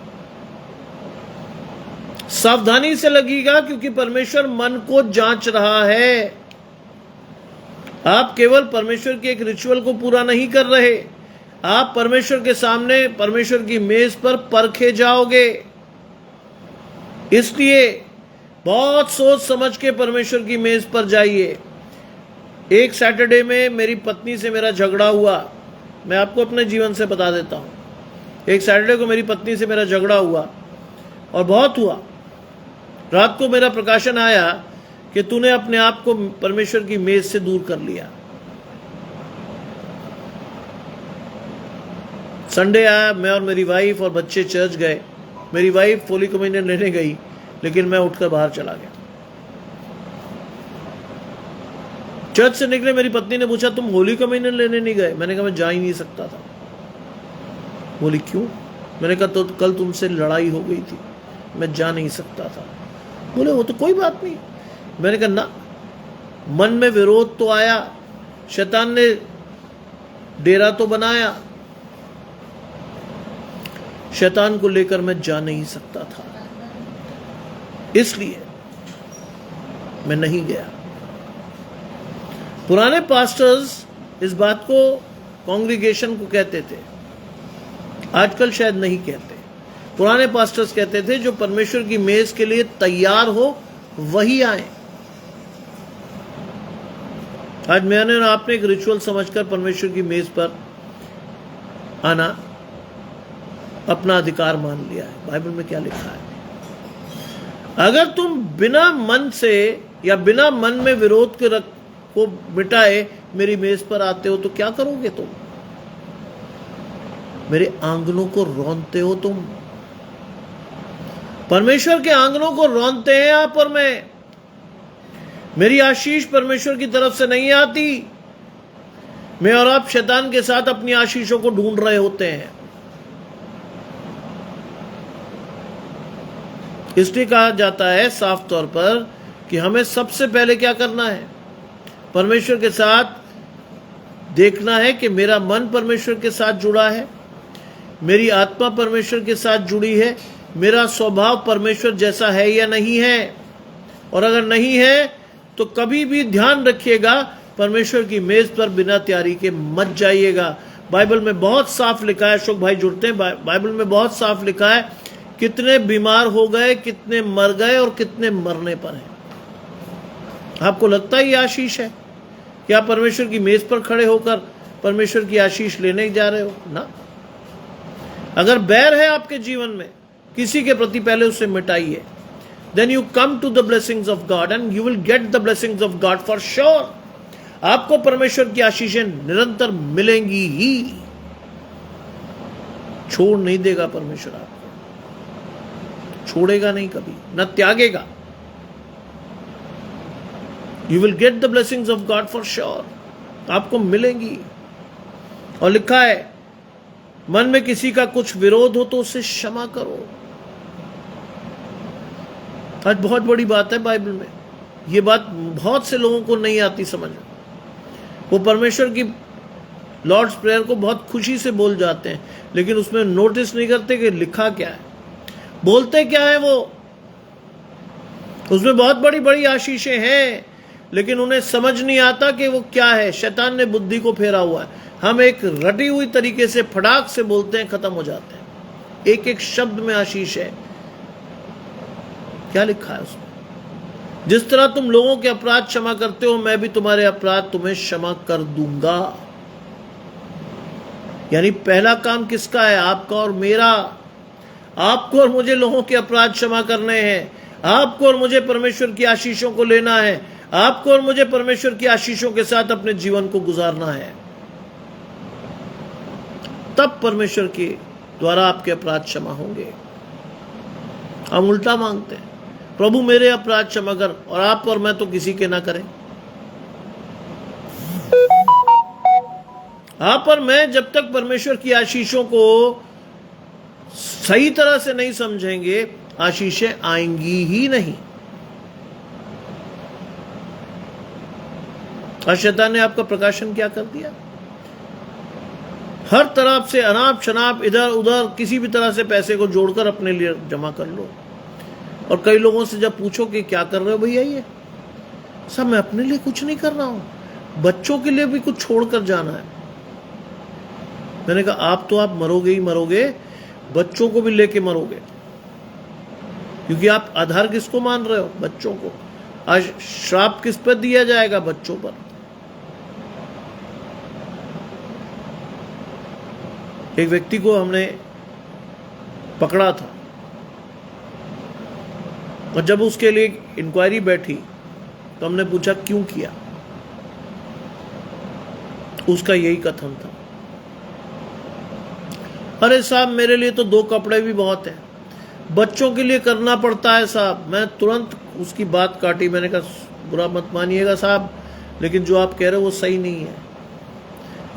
A: सावधानी से लगेगा, क्योंकि परमेश्वर मन को जांच रहा है। आप केवल परमेश्वर के एक रिचुअल को पूरा नहीं कर रहे, आप परमेश्वर के सामने परमेश्वर की मेज पर परखे जाओगे। इसलिए बहुत सोच समझ के परमेश्वर की मेज पर जाइए। एक सैटरडे में मेरी पत्नी से मेरा झगड़ा हुआ। मैं आपको अपने जीवन से बता देता हूं। एक सैटरडे को मेरी पत्नी से मेरा झगड़ा हुआ और बहुत हुआ। रात को मेरा प्रकाशन आया कि तूने अपने आप को परमेश्वर की मेज से दूर कर लिया। संडे आया, मैं और मेरी वाइफ और बच्चे चर्च गए। मेरी वाइफ होली कम्युनियन लेने गई, लेकिन मैं उठकर बाहर चला गया। चर्च से निकले, मेरी पत्नी ने पूछा तुम होली कम्युनियन लेने नहीं गए? मैंने कहा मैं जा ही नहीं सकता था। बोली क्यों? मैंने कहा तो कल तुमसे लड़ाई हो गई थी, मैं जा नहीं सकता था। बोले वो तो कोई बात नहीं। मैंने कहा ना, मन में विरोध तो आया, शैतान ने डेरा तो बनाया, शैतान को लेकर मैं जा नहीं सकता था, इसलिए मैं नहीं गया। पुराने पास्टर्स इस बात को कांग्रीगेशन को कहते थे, आजकल शायद नहीं कहते। पुराने पास्टर्स कहते थे जो परमेश्वर की मेज के लिए तैयार हो वही आए। आज मैंने और आपने एक रिचुअल समझकर परमेश्वर की मेज पर आना अपना अधिकार मान लिया है। बाइबल में क्या लिखा है? अगर तुम बिना मन से या बिना मन में विरोध के रख को मिटाए मेरी मेज पर आते हो तो क्या करोगे तुम? मेरे आंगनों को रौंदते हो तुम। परमेश्वर के आंगनों को रौंदते हैं आप और मैं। मेरी आशीष परमेश्वर की तरफ से नहीं आती। मैं और आप शैतान के साथ अपनी आशीषों को ढूंढ रहे होते हैं। इसलिए कहा जाता है साफ तौर पर कि हमें सबसे पहले क्या करना है? परमेश्वर के साथ देखना है कि मेरा मन परमेश्वर के साथ जुड़ा है, मेरी आत्मा परमेश्वर के साथ जुड़ी है, मेरा स्वभाव परमेश्वर जैसा है या नहीं है। और अगर नहीं है तो कभी भी ध्यान रखिएगा, परमेश्वर की मेज पर बिना तैयारी के मत जाइएगा। बाइबल में बहुत साफ लिखा है, अशोक भाई जुड़ते हैं, बाइबल में बहुत साफ लिखा है कितने बीमार हो गए, कितने मर गए और कितने मरने पर हैं। आपको लगता है ये आशीष है? क्या परमेश्वर की मेज पर खड़े होकर परमेश्वर की आशीष लेने जा रहे हो? ना। अगर बैर है आपके जीवन में किसी के प्रति, पहले उसे मिटाइए। Then you come to the blessings of God and you will get the blessings of God for sure. आपको परमेश्वर की आशीषें निरंतर मिलेंगी ही। छोड़ नहीं देगा परमेश्वर आपको, छोड़ेगा नहीं कभी, न त्यागेगा। You will get the blessings of God for sure. आपको मिलेंगी। और लिखा है मन में किसी का कुछ विरोध हो तो उसे क्षमा करो। आज बहुत बड़ी बात है बाइबल में। ये बात बहुत से लोगों को नहीं आती समझ। वो परमेश्वर की लॉर्ड्स प्रेयर को बहुत खुशी से बोल जाते हैं, लेकिन उसमें नोटिस नहीं करते कि लिखा क्या है, बोलते क्या है। वो उसमें बहुत बड़ी बड़ी आशीषें हैं, लेकिन उन्हें समझ नहीं आता कि वो क्या है। शैतान ने बुद्धि को फेरा हुआ है। हम एक रटी हुई तरीके से फटाक से बोलते हैं, खत्म हो जाते हैं। एक एक शब्द में आशीष है। क्या लिखा है उसमें? जिस तरह तुम लोगों के अपराध क्षमा करते हो, मैं भी तुम्हारे अपराध तुम्हें क्षमा कर दूंगा। यानी पहला काम किसका है? आपका और मेरा। आपको और मुझे लोगों के अपराध क्षमा करने हैं। आपको और मुझे परमेश्वर की आशीषों को लेना है। आपको और मुझे परमेश्वर की आशीषों के साथ अपने जीवन को गुजारना है। तब परमेश्वर के द्वारा आपके अपराध क्षमा होंगे। हम उल्टा मांगते हैं, प्रभु मेरे अपराध क्षमा कर, और आप और मैं तो किसी के ना करें। आप और मैं जब तक परमेश्वर की आशीषों को सही तरह से नहीं समझेंगे, आशीषें आएंगी ही नहीं। और शैतान ने आपका प्रकाशन क्या कर दिया? हर तरफ से अनाप शनाप इधर उधर किसी भी तरह से पैसे को जोड़कर अपने लिए जमा कर लो। और कई लोगों से जब पूछो कि क्या कर रहे हो भैया, ये सब मैं अपने लिए कुछ नहीं कर रहा हूं, बच्चों के लिए भी कुछ छोड़कर जाना है। मैंने कहा आप तो आप मरोगे ही मरोगे, बच्चों को भी लेके मरोगे। क्योंकि आप आधार किसको मान रहे हो? बच्चों को। आज श्राप किस पर दिया जाएगा? बच्चों पर। एक व्यक्ति को हमने पकड़ा था और जब उसके लिए इंक्वायरी बैठी तो हमने पूछा क्यों किया। उसका यही कथन था, अरे साहब मेरे लिए तो 2 कपड़े भी बहुत हैं, बच्चों के लिए करना पड़ता है साहब। मैं तुरंत उसकी बात काटी। मैंने कहा बुरा मत मानिएगा साहब, लेकिन जो आप कह रहे हो वो सही नहीं है।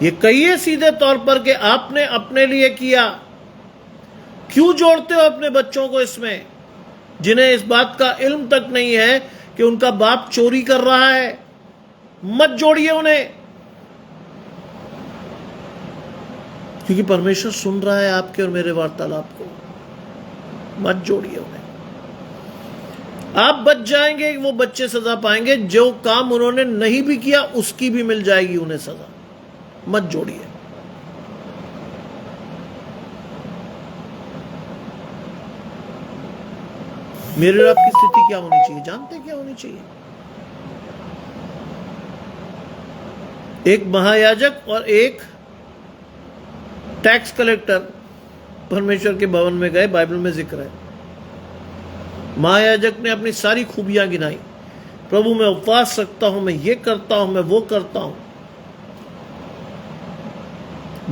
A: ये कहिए सीधे तौर पर कि आपने अपने लिए किया। क्यों जोड़ते हो अपने बच्चों को इसमें, जिन्हें इस बात का इल्म तक नहीं है कि उनका बाप चोरी कर रहा है? मत जोड़िए उन्हें, क्योंकि परमेश्वर सुन रहा है आपके और मेरे वार्तालाप को। मत जोड़िए उन्हें। आप बच जाएंगे, वो बच्चे सजा पाएंगे। जो काम उन्होंने नहीं भी किया उसकी भी मिल जाएगी उन्हें सजा। मत जोड़िए। मेरे और आपकी स्थिति क्या होनी चाहिए? जानते क्या होनी चाहिए? एक महायाजक और एक टैक्स कलेक्टर परमेश्वर के भवन में गए। बाइबल में जिक्र है, महायाजक ने अपनी सारी खूबियां गिनाई। प्रभु मैं उपवास रखता हूं, मैं ये करता हूं, मैं वो करता हूं।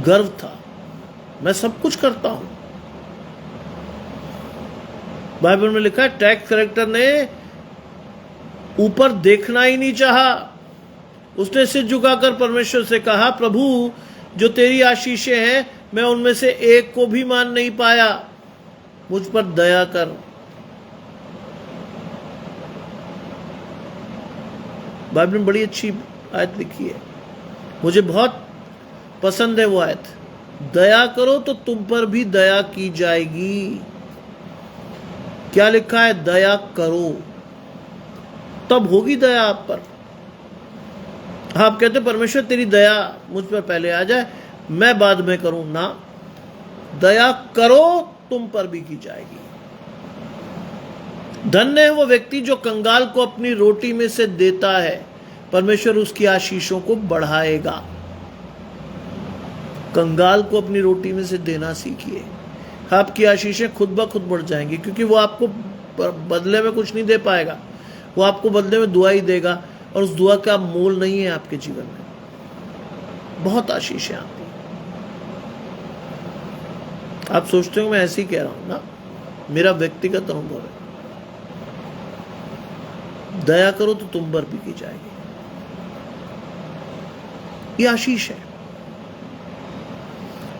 A: गर्व था, मैं सब कुछ करता हूं। बाइबल में लिखा है टैक्स कलेक्टर ने ऊपर देखना ही नहीं चाहा। उसने सिर झुकाकर परमेश्वर से कहा, प्रभु जो तेरी आशीषें हैं मैं उनमें से एक को भी मान नहीं पाया, मुझ पर दया कर। बाइबल में बड़ी अच्छी आयत लिखी है, मुझे बहुत पसंद है वो आयत। दया करो तो तुम पर भी दया की जाएगी। क्या लिखा है? दया करो तब होगी दया आप पर। आप कहते परमेश्वर तेरी दया मुझ पर पहले आ जाए, मैं बाद में करूं ना। दया करो तुम पर भी की जाएगी। धन्य है वो व्यक्ति जो कंगाल को अपनी रोटी में से देता है, परमेश्वर उसकी आशीषों को बढ़ाएगा। कंगाल को अपनी रोटी में से देना सीखिए, आपकी आशीषें खुद ब खुद बढ़ जाएंगी, क्योंकि वो आपको बदले में कुछ नहीं दे पाएगा। वो आपको बदले में दुआ ही देगा, और उस दुआ का मोल नहीं है आपके जीवन में। बहुत आशीषें आती हैं। आप सोचते हो मैं ऐसे ही कह रहा हूं ना, मेरा व्यक्तिगत अनुभव है। दया करो तो तुम पर भी की जाएगी, ये आशीष है।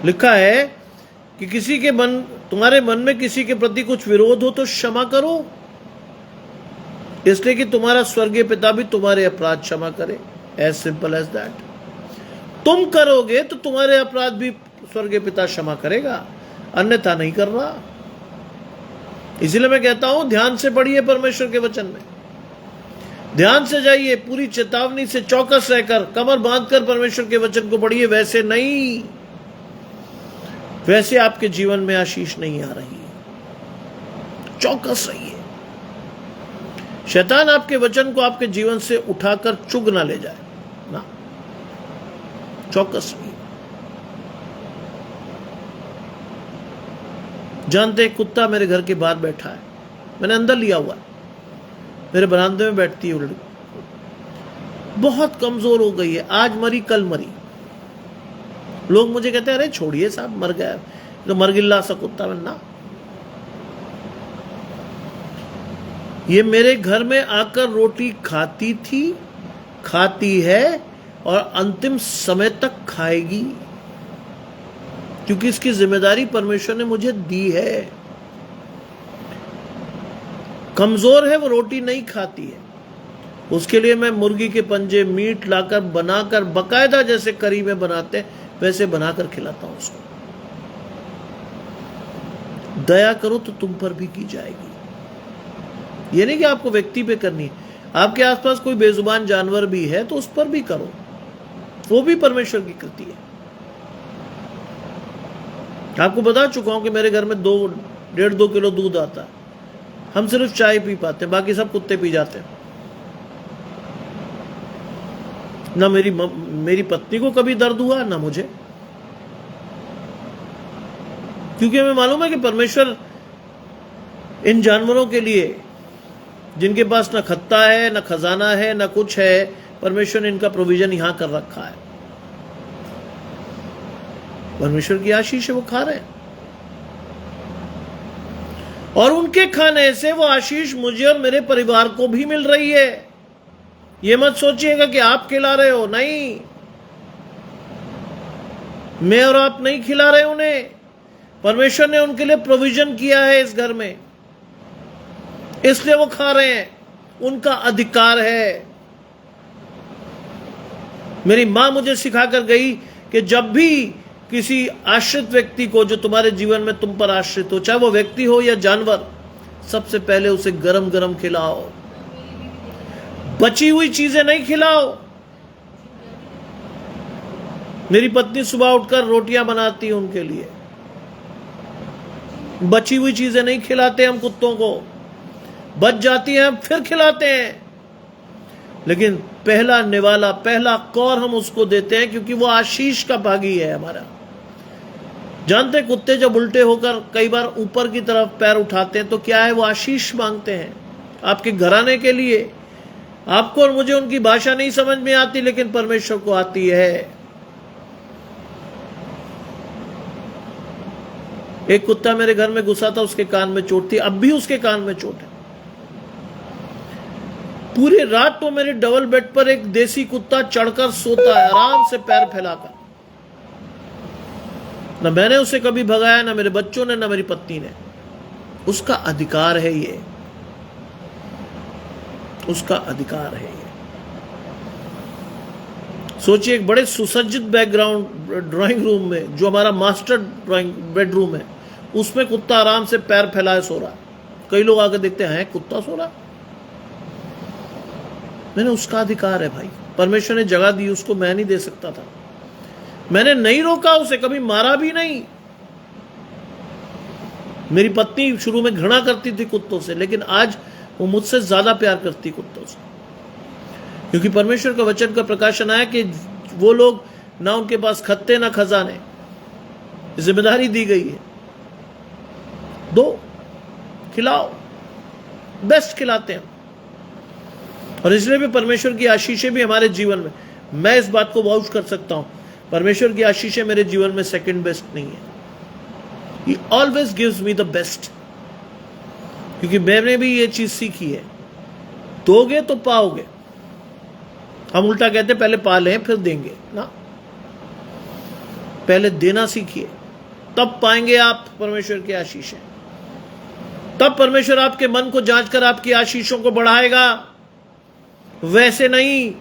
A: लिखा है कि किसी के तुम्हारे मन में किसी के प्रति कुछ विरोध हो तो क्षमा करो, इसलिए कि तुम्हारा स्वर्गीय पिता भी तुम्हारे अपराध क्षमा करे। As simple as that. तुम करोगे तो तुम्हारे अपराध भी स्वर्गीय पिता क्षमा करेगा, अन्यथा नहीं कर रहा। इसीलिए मैं कहता हूं ध्यान से पढ़िए परमेश्वर के वचन में, ध्यान से जाइए, पूरी चेतावनी से चौकस रहकर कमर बांधकर परमेश्वर के वचन को पढ़िए। वैसे नहीं, वैसे आपके जीवन में आशीष नहीं आ रही। चौकस रहिए, शैतान आपके वचन को आपके जीवन से उठाकर चुग ना ले जाए ना। चौकस रहिए। जानते एक कुत्ता मेरे घर के बाहर बैठा है, मैंने अंदर लिया हुआ है, मेरे बरामदे में बैठती है वो लड़की। बहुत कमजोर हो गई है, आज मरी कल मरी। लोग मुझे कहते हैं अरे छोड़िए साहब मर गया, तो मर गिल्ला सा कुत्ता में ना। ये मेरे घर में आकर रोटी खाती थी, खाती है और अंतिम समय तक खाएगी, क्योंकि इसकी जिम्मेदारी परमेश्वर ने मुझे दी है। कमजोर है, वो रोटी नहीं खाती है। उसके लिए मैं मुर्गी के पंजे मीट लाकर बनाकर बकायदा जैसे करी में बनाते वैसे बनाकर खिलाता हूं उसको। दया करो तो तुम पर भी की जाएगी। ये नहीं कि आपको व्यक्ति पे करनी है, आपके आसपास कोई बेजुबान जानवर भी है तो उस पर भी करो, वो भी परमेश्वर की कृति है। आपको बता चुका हूं कि मेरे घर में 1.5-2 किलो दूध आता है। हम सिर्फ चाय पी पाते हैं, बाकी सब कुत्ते पी जाते हैं। ना मेरी पत्नी को कभी दर्द हुआ, ना मुझे, क्योंकि हमें मालूम है कि परमेश्वर इन जानवरों के लिए, जिनके पास ना खत्ता है, ना खजाना है, ना कुछ है, परमेश्वर ने इनका प्रोविजन यहां कर रखा है। परमेश्वर की आशीष है, वो खा रहे हैं, और उनके खाने से वो आशीष मुझे और मेरे परिवार को भी मिल रही है। ये मत सोचिएगा कि आप खिला रहे हो, नहीं, मैं और आप नहीं खिला रहे उन्हें, परमेश्वर ने उनके लिए प्रोविजन किया है इस घर में, इसलिए वो खा रहे हैं, उनका अधिकार है। मेरी मां मुझे सिखाकर गई कि जब भी किसी आश्रित व्यक्ति को, जो तुम्हारे जीवन में तुम पर आश्रित हो, चाहे वो व्यक्ति हो या जानवर, सबसे पहले उसे गरम गरम खिलाओ, बची हुई चीजें नहीं खिलाओ। मेरी पत्नी सुबह उठकर रोटियां बनाती है उनके लिए, बची हुई चीजें नहीं खिलाते हम कुत्तों को, बच जाती हैं फिर खिलाते हैं, लेकिन पहला निवाला, पहला कौर हम उसको देते हैं, क्योंकि वो आशीष का भागी है हमारा। जानते, कुत्ते जब उल्टे होकर कई बार ऊपर की तरफ पैर उठाते हैं तो क्या है, वो आशीष मांगते हैं आपके घराने के लिए। आपको और मुझे उनकी भाषा नहीं समझ में आती, लेकिन परमेश्वर को आती है। एक कुत्ता मेरे घर में घुसा था, उसके कान में चोट थी, अब भी उसके कान में चोट है। पूरी रात तो मेरे डबल बेड पर एक देसी कुत्ता चढ़कर सोता है, आराम से पैर फैलाकर। ना मैंने उसे कभी भगाया, ना मेरे बच्चों ने, ना मेरी पत्नी ने। उसका अधिकार है ये, उसका अधिकार है ये। सोचिए, एक बड़े सुसज्जित बैकग्राउंड ड्राइंग रूम में, जो हमारा मास्टर ड्राइंग बेडरूम है, उसमें कुत्ता आराम से पैर फैलाए सो रहा। कई लोग आकर देखते हैं, कुत्ता सो रहा। मैंने, उसका अधिकार है भाई, परमेश्वर ने जगह दी उसको, मैं नहीं दे सकता था। मैंने नहीं रोका उसे, कभी मारा भी नहीं। मेरी पत्नी शुरू में घृणा करती थी कुत्तों से, लेकिन आज वो मुझसे ज्यादा प्यार करती कुत्तों से, क्योंकि परमेश्वर का वचन का प्रकाशन आया कि वो लोग, ना उनके पास खत्ते ना खजाने, जिम्मेदारी दी गई है, दो, खिलाओ, बेस्ट खिलाते हैं। और इसलिए भी परमेश्वर की आशीषें भी हमारे जीवन में, मैं इस बात को वाउच कर सकता हूं, परमेश्वर की आशीषें मेरे जीवन में सेकंड बेस्ट नहीं है। He always gives me the best, क्योंकि मैंने भी ये चीज सीखी है, दोगे तो पाओगे। हम उल्टा कहते पहले पा लें फिर देंगे ना, पहले देना सीखिए, तब पाएंगे आप परमेश्वर की आशीषें। तब परमेश्वर आपके मन को जांचकर आपकी आशीषों को बढ़ाएगा, वैसे नहीं।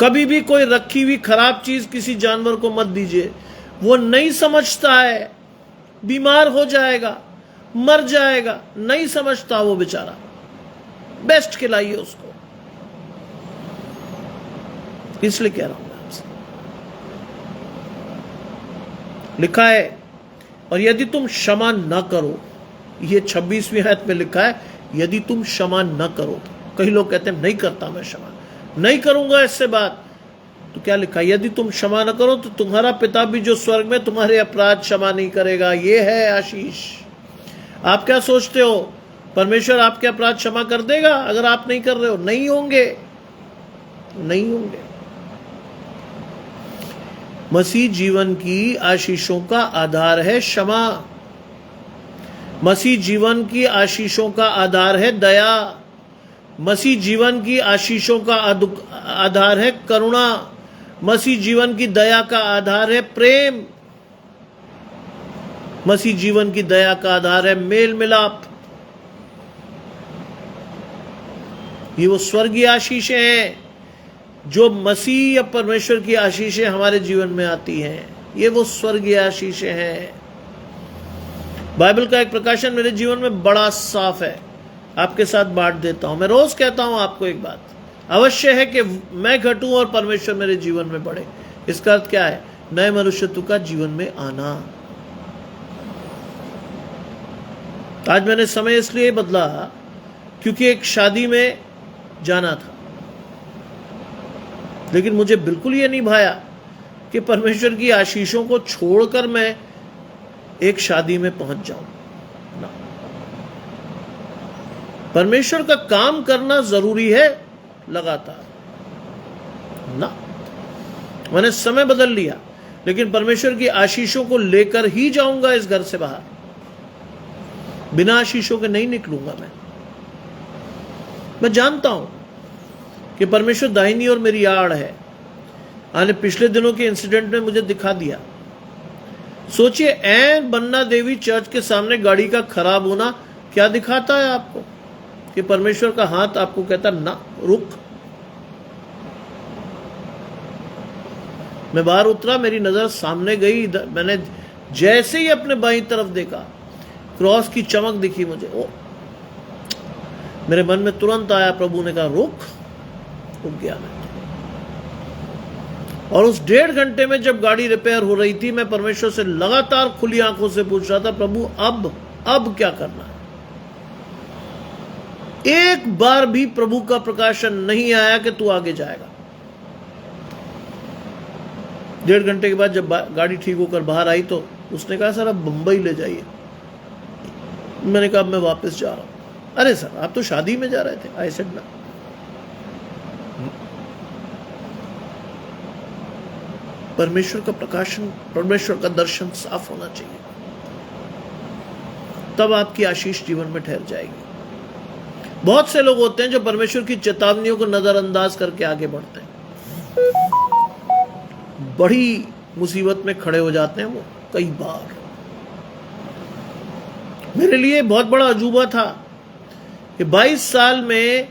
A: कभी भी कोई रखी हुई खराब चीज किसी जानवर को मत दीजिए, वो नहीं समझता है, बीमार हो जाएगा, मर जाएगा, नहीं समझता वो बेचारा। बेस्ट खिलाइए उसको, इसलिए कह रहा हूं मैं आपसे। लिखा है, और यदि तुम क्षमा न करो, ये 26वीं आयत में लिखा है, यदि तुम क्षमा न करो। कई लोग कहते हैं नहीं करता मैं क्षमा, नहीं करूंगा इससे बात, तो क्या लिखा है, यदि तुम क्षमा न करो तो तुम्हारा पिता भी जो स्वर्ग में तुम्हारे अपराध क्षमा नहीं करेगा। ये है आशीष। आप क्या सोचते हो, परमेश्वर आपके अपराध क्षमा कर देगा अगर आप नहीं कर रहे हो? नहीं होंगे, नहीं होंगे। मसीह जीवन की आशीषों का आधार है क्षमा। मसीह जीवन की आशीषों का आधार है दया। मसीह जीवन की आशीषों का आधार है करुणा। मसीह जीवन की दया का आधार है प्रेम। मसीह जीवन की दया का आधार है मेल मिलाप। ये वो स्वर्गीय आशीषें हैं जो मसीह या परमेश्वर की आशीषें हमारे जीवन में आती हैं। ये वो स्वर्गीय आशीषें हैं। बाइबल का एक प्रकाशन मेरे जीवन में बड़ा साफ है, आपके साथ बांट देता हूं। मैं रोज कहता हूं आपको एक बात, अवश्य है कि मैं घटूं और परमेश्वर मेरे जीवन में बढ़े। इसका अर्थ क्या है? नए मनुष्यत्व का जीवन में आना। आज मैंने समय इसलिए बदला क्योंकि एक शादी में जाना था, लेकिन मुझे बिल्कुल ये नहीं भाया कि परमेश्वर की आशीषों को छोड़कर मैं एक शादी में पहुंच जाऊं ना। परमेश्वर का काम करना जरूरी है लगातार ना। मैंने समय बदल लिया, लेकिन परमेश्वर की आशीषों को लेकर ही जाऊंगा इस घर से बाहर। बिना आशीषों के नहीं निकलूंगा मैं जानता हूं कि परमेश्वर दाहिनी और मेरी आड़ है। आने पिछले दिनों के इंसिडेंट में मुझे दिखा दिया। सोचिए, ऐन बन्ना देवी चर्च के सामने गाड़ी का खराब होना क्या दिखाता है आपको? कि परमेश्वर का हाथ आपको कहता ना, रुक। मैं बाहर उतरा, मेरी नजर सामने गई, मैंने जैसे ही अपने बाईं तरफ देखा, क्रॉस की चमक दिखी मुझे। ओ, मेरे मन में तुरंत आया, प्रभु ने कहा रुक गया मैं। और उस 1.5 घंटे में जब गाड़ी रिपेयर हो रही थी, मैं परमेश्वर से लगातार खुली आंखों से पूछ रहा था, प्रभु अब क्या करना है? एक बार भी प्रभु का प्रकाशन नहीं आया कि तू आगे जाएगा। 1.5 घंटे के बाद जब गाड़ी ठीक होकर बाहर आई तो उसने कहा सर अब बंबई ले जाइए। मैंने कहा मैं वापस जा रहा हूं। अरे सर आप तो शादी में जा रहे थे। आई सेड ना। परमेश्वर का प्रकाशन, परमेश्वर का दर्शन साफ होना चाहिए, तब आपकी आशीष जीवन में ठहर जाएगी। बहुत से लोग होते हैं जो परमेश्वर की चेतावनियों को नजरअंदाज करके आगे बढ़ते हैं, बड़ी मुसीबत में खड़े हो जाते हैं वो कई बार। मेरे लिए बहुत बड़ा अजूबा था कि 22 साल में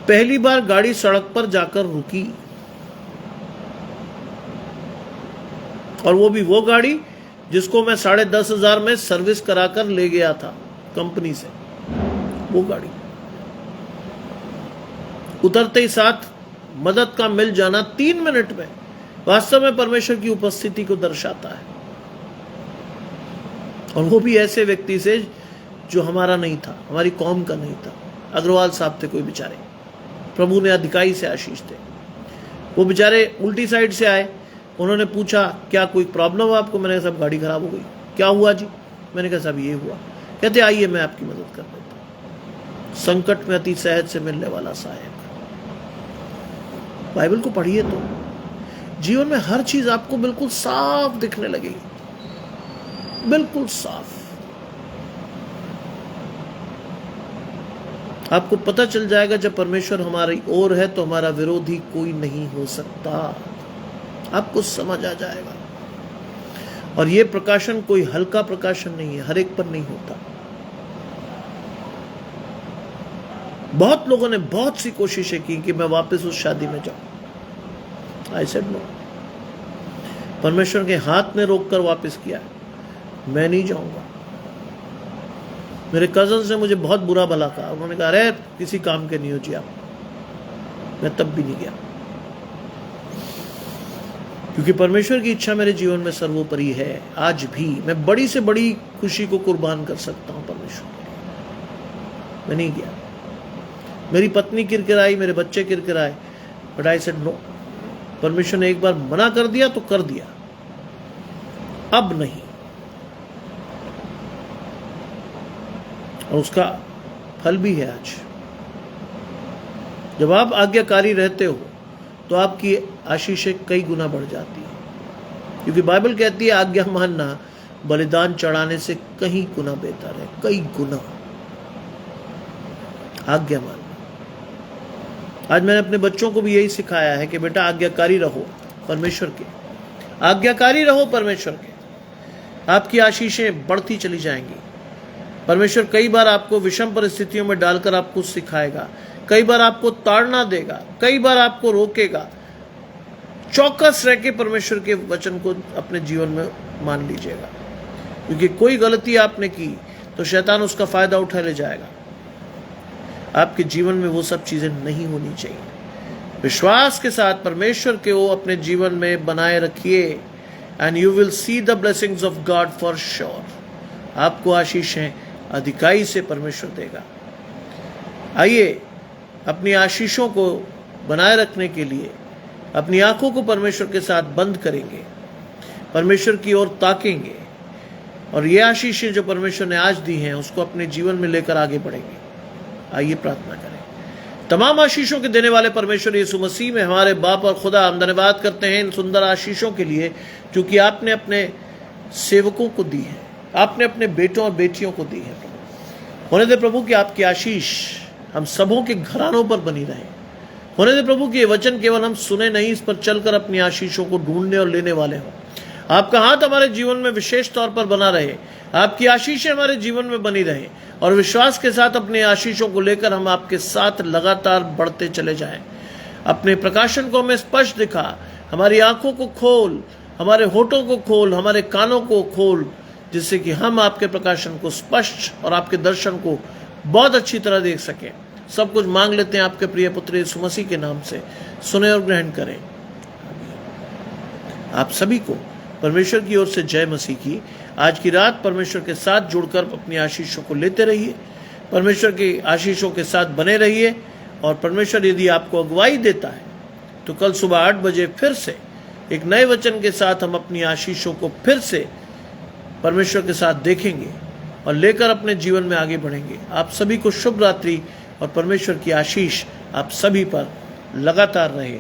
A: पहली बार गाड़ी सड़क पर जाकर रुकी, और वो भी वो गाड़ी जिसको मैं 10,500 में सर्विस कराकर ले गया था कंपनी से। वो गाड़ी उतरते ही साथ मदद का मिल जाना 3 मिनट में वास्तव में परमेश्वर की उपस्थिति को दर्शाता है, और वो भी ऐसे व्यक्ति से जो हमारा नहीं था, हमारी कौम का नहीं था। अग्रवाल साहब थे कोई बेचारे, प्रभु ने अधिकारी से आशीष थे। वो बेचारे उल्टी साइड से आए, उन्होंने पूछा क्या कोई प्रॉब्लम है आपको? मैंने कहा साहब गाड़ी खराब हो गई। क्या हुआ जी? मैंने कहा साहब ये हुआ। कहते आइए मैं आपकी मदद कर देता हूं। संकट में अति सहज से मिलने वाला सहायक। बाइबल को पढ़िए तो जीवन में हर चीज आपको बिल्कुल साफ दिखने लगेगी, बिल्कुल साफ। आपको पता चल जाएगा जब परमेश्वर हमारी ओर है तो हमारा विरोधी कोई नहीं हो सकता। आपको समझ आ जाएगा। और ये प्रकाशन कोई हल्का प्रकाशन नहीं है, हर एक पर नहीं होता। बहुत लोगों ने बहुत सी कोशिशें की कि मैं वापस उस शादी में जाऊं। I said no. परमेश्वर के हाथ ने रोककर वापस किया, मैं नहीं जाऊंगा। मेरे कजन ने मुझे बहुत बुरा भला कहा, उन्होंने कहा अरे किसी काम के नहीं हो जी आप। मैं तब भी नहीं गया, क्योंकि परमेश्वर की इच्छा मेरे जीवन में सर्वोपरि है। आज भी मैं बड़ी से बड़ी खुशी को कुर्बान कर सकता हूं परमेश्वर के लिए। मैं नहीं गया। मेरी पत्नी किरकिराई, मेरे बच्चे किरकिराए, बट आई सेड नो। परमेश्वर ने एक बार मना कर दिया तो कर दिया, अब नहीं। और उसका फल भी है आज। जब आप आज्ञाकारी रहते हो तो आपकी आशीषें कई गुना बढ़ जाती है, क्योंकि बाइबल कहती है आज्ञा मानना बलिदान चढ़ाने से कहीं गुना बेहतर है, कई गुना। आज्ञा मानना। आज मैंने अपने बच्चों को भी यही सिखाया है कि बेटा आज्ञाकारी रहो परमेश्वर के, आज्ञाकारी रहो परमेश्वर के, आपकी आशीषें बढ़ती चली जाएंगी। परमेश्वर कई बार आपको विषम परिस्थितियों में डालकर आपको सिखाएगा, कई बार आपको ताड़ना देगा, कई बार आपको रोकेगा। चौकस रह के परमेश्वर के वचन को अपने जीवन में मान लीजिएगा, क्योंकि कोई गलती आपने की तो शैतान उसका फायदा उठा ले जाएगा। आपके जीवन में वो सब चीजें नहीं होनी चाहिए। विश्वास के साथ परमेश्वर के वो अपने जीवन में बनाए रखिए, and you will see the blessings of God for sure. आपको आशीषें अधिकाई से परमेश्वर देगा। आइए अपनी आशीषों को बनाए रखने के लिए अपनी आंखों को परमेश्वर के साथ बंद करेंगे, परमेश्वर की ओर ताकेंगे और ये आशीषें जो परमेश्वर ने आज दी हैं उसको अपने जीवन में लेकर आगे बढ़ेंगे। आइए प्रार्थना करें। तमाम आशीषों के देने वाले परमेश्वर यीशु मसीह में हमारे बाप और खुदा, हम धन्यवाद करते हैं इन सुंदर आशीषों के लिए जो कि आपने अपने सेवकों को दी है, आपने अपने बेटों और बेटियों को दी है। होने दे प्रभु कि आपकी आशीष हम सबों के घरानों पर बनी रहे। होने दे प्रभु कि ये वचन केवल हम सुने नहीं, इस पर चलकर अपनी आशीषों को ढूंढने और लेने वाले हों। आपका हाथ हमारे जीवन में विशेष तौर पर बना रहे, आपकी आशीषें हमारे जीवन में बनी रहे और विश्वास के साथ अपनी आशीषों को लेकर हम आपके साथ लगातार बढ़ते चले जाएं। अपने प्रकाशन को हमें स्पष्ट दिखा, हमारी आंखों को खोल, हमारे होठों को खोल, हमारे कानों को खोल, जिससे कि हम आपके प्रकाशन को स्पष्ट और आपके दर्शन को बहुत अच्छी तरह देख सकें। सब कुछ मांग लेते हैं आपके प्रिय पुत्र यीशु मसीह के नाम से, सुने और ग्रहण करें। आप सभी को परमेश्वर की ओर से जय मसीह की। आज की रात परमेश्वर के साथ जुड़कर अपनी आशीषों को लेते रहिए, परमेश्वर की आशीषों के साथ बने रहिए और परमेश्वर यदि आपको अगुवाई देता है तो कल सुबह 8 बजे फिर से एक नए वचन के साथ हम अपनी आशीषों को फिर से परमेश्वर के साथ देखेंगे और लेकर अपने जीवन में आगे बढ़ेंगे। आप सभी को शुभ रात्रि और परमेश्वर की आशीष आप सभी पर लगातार रहे।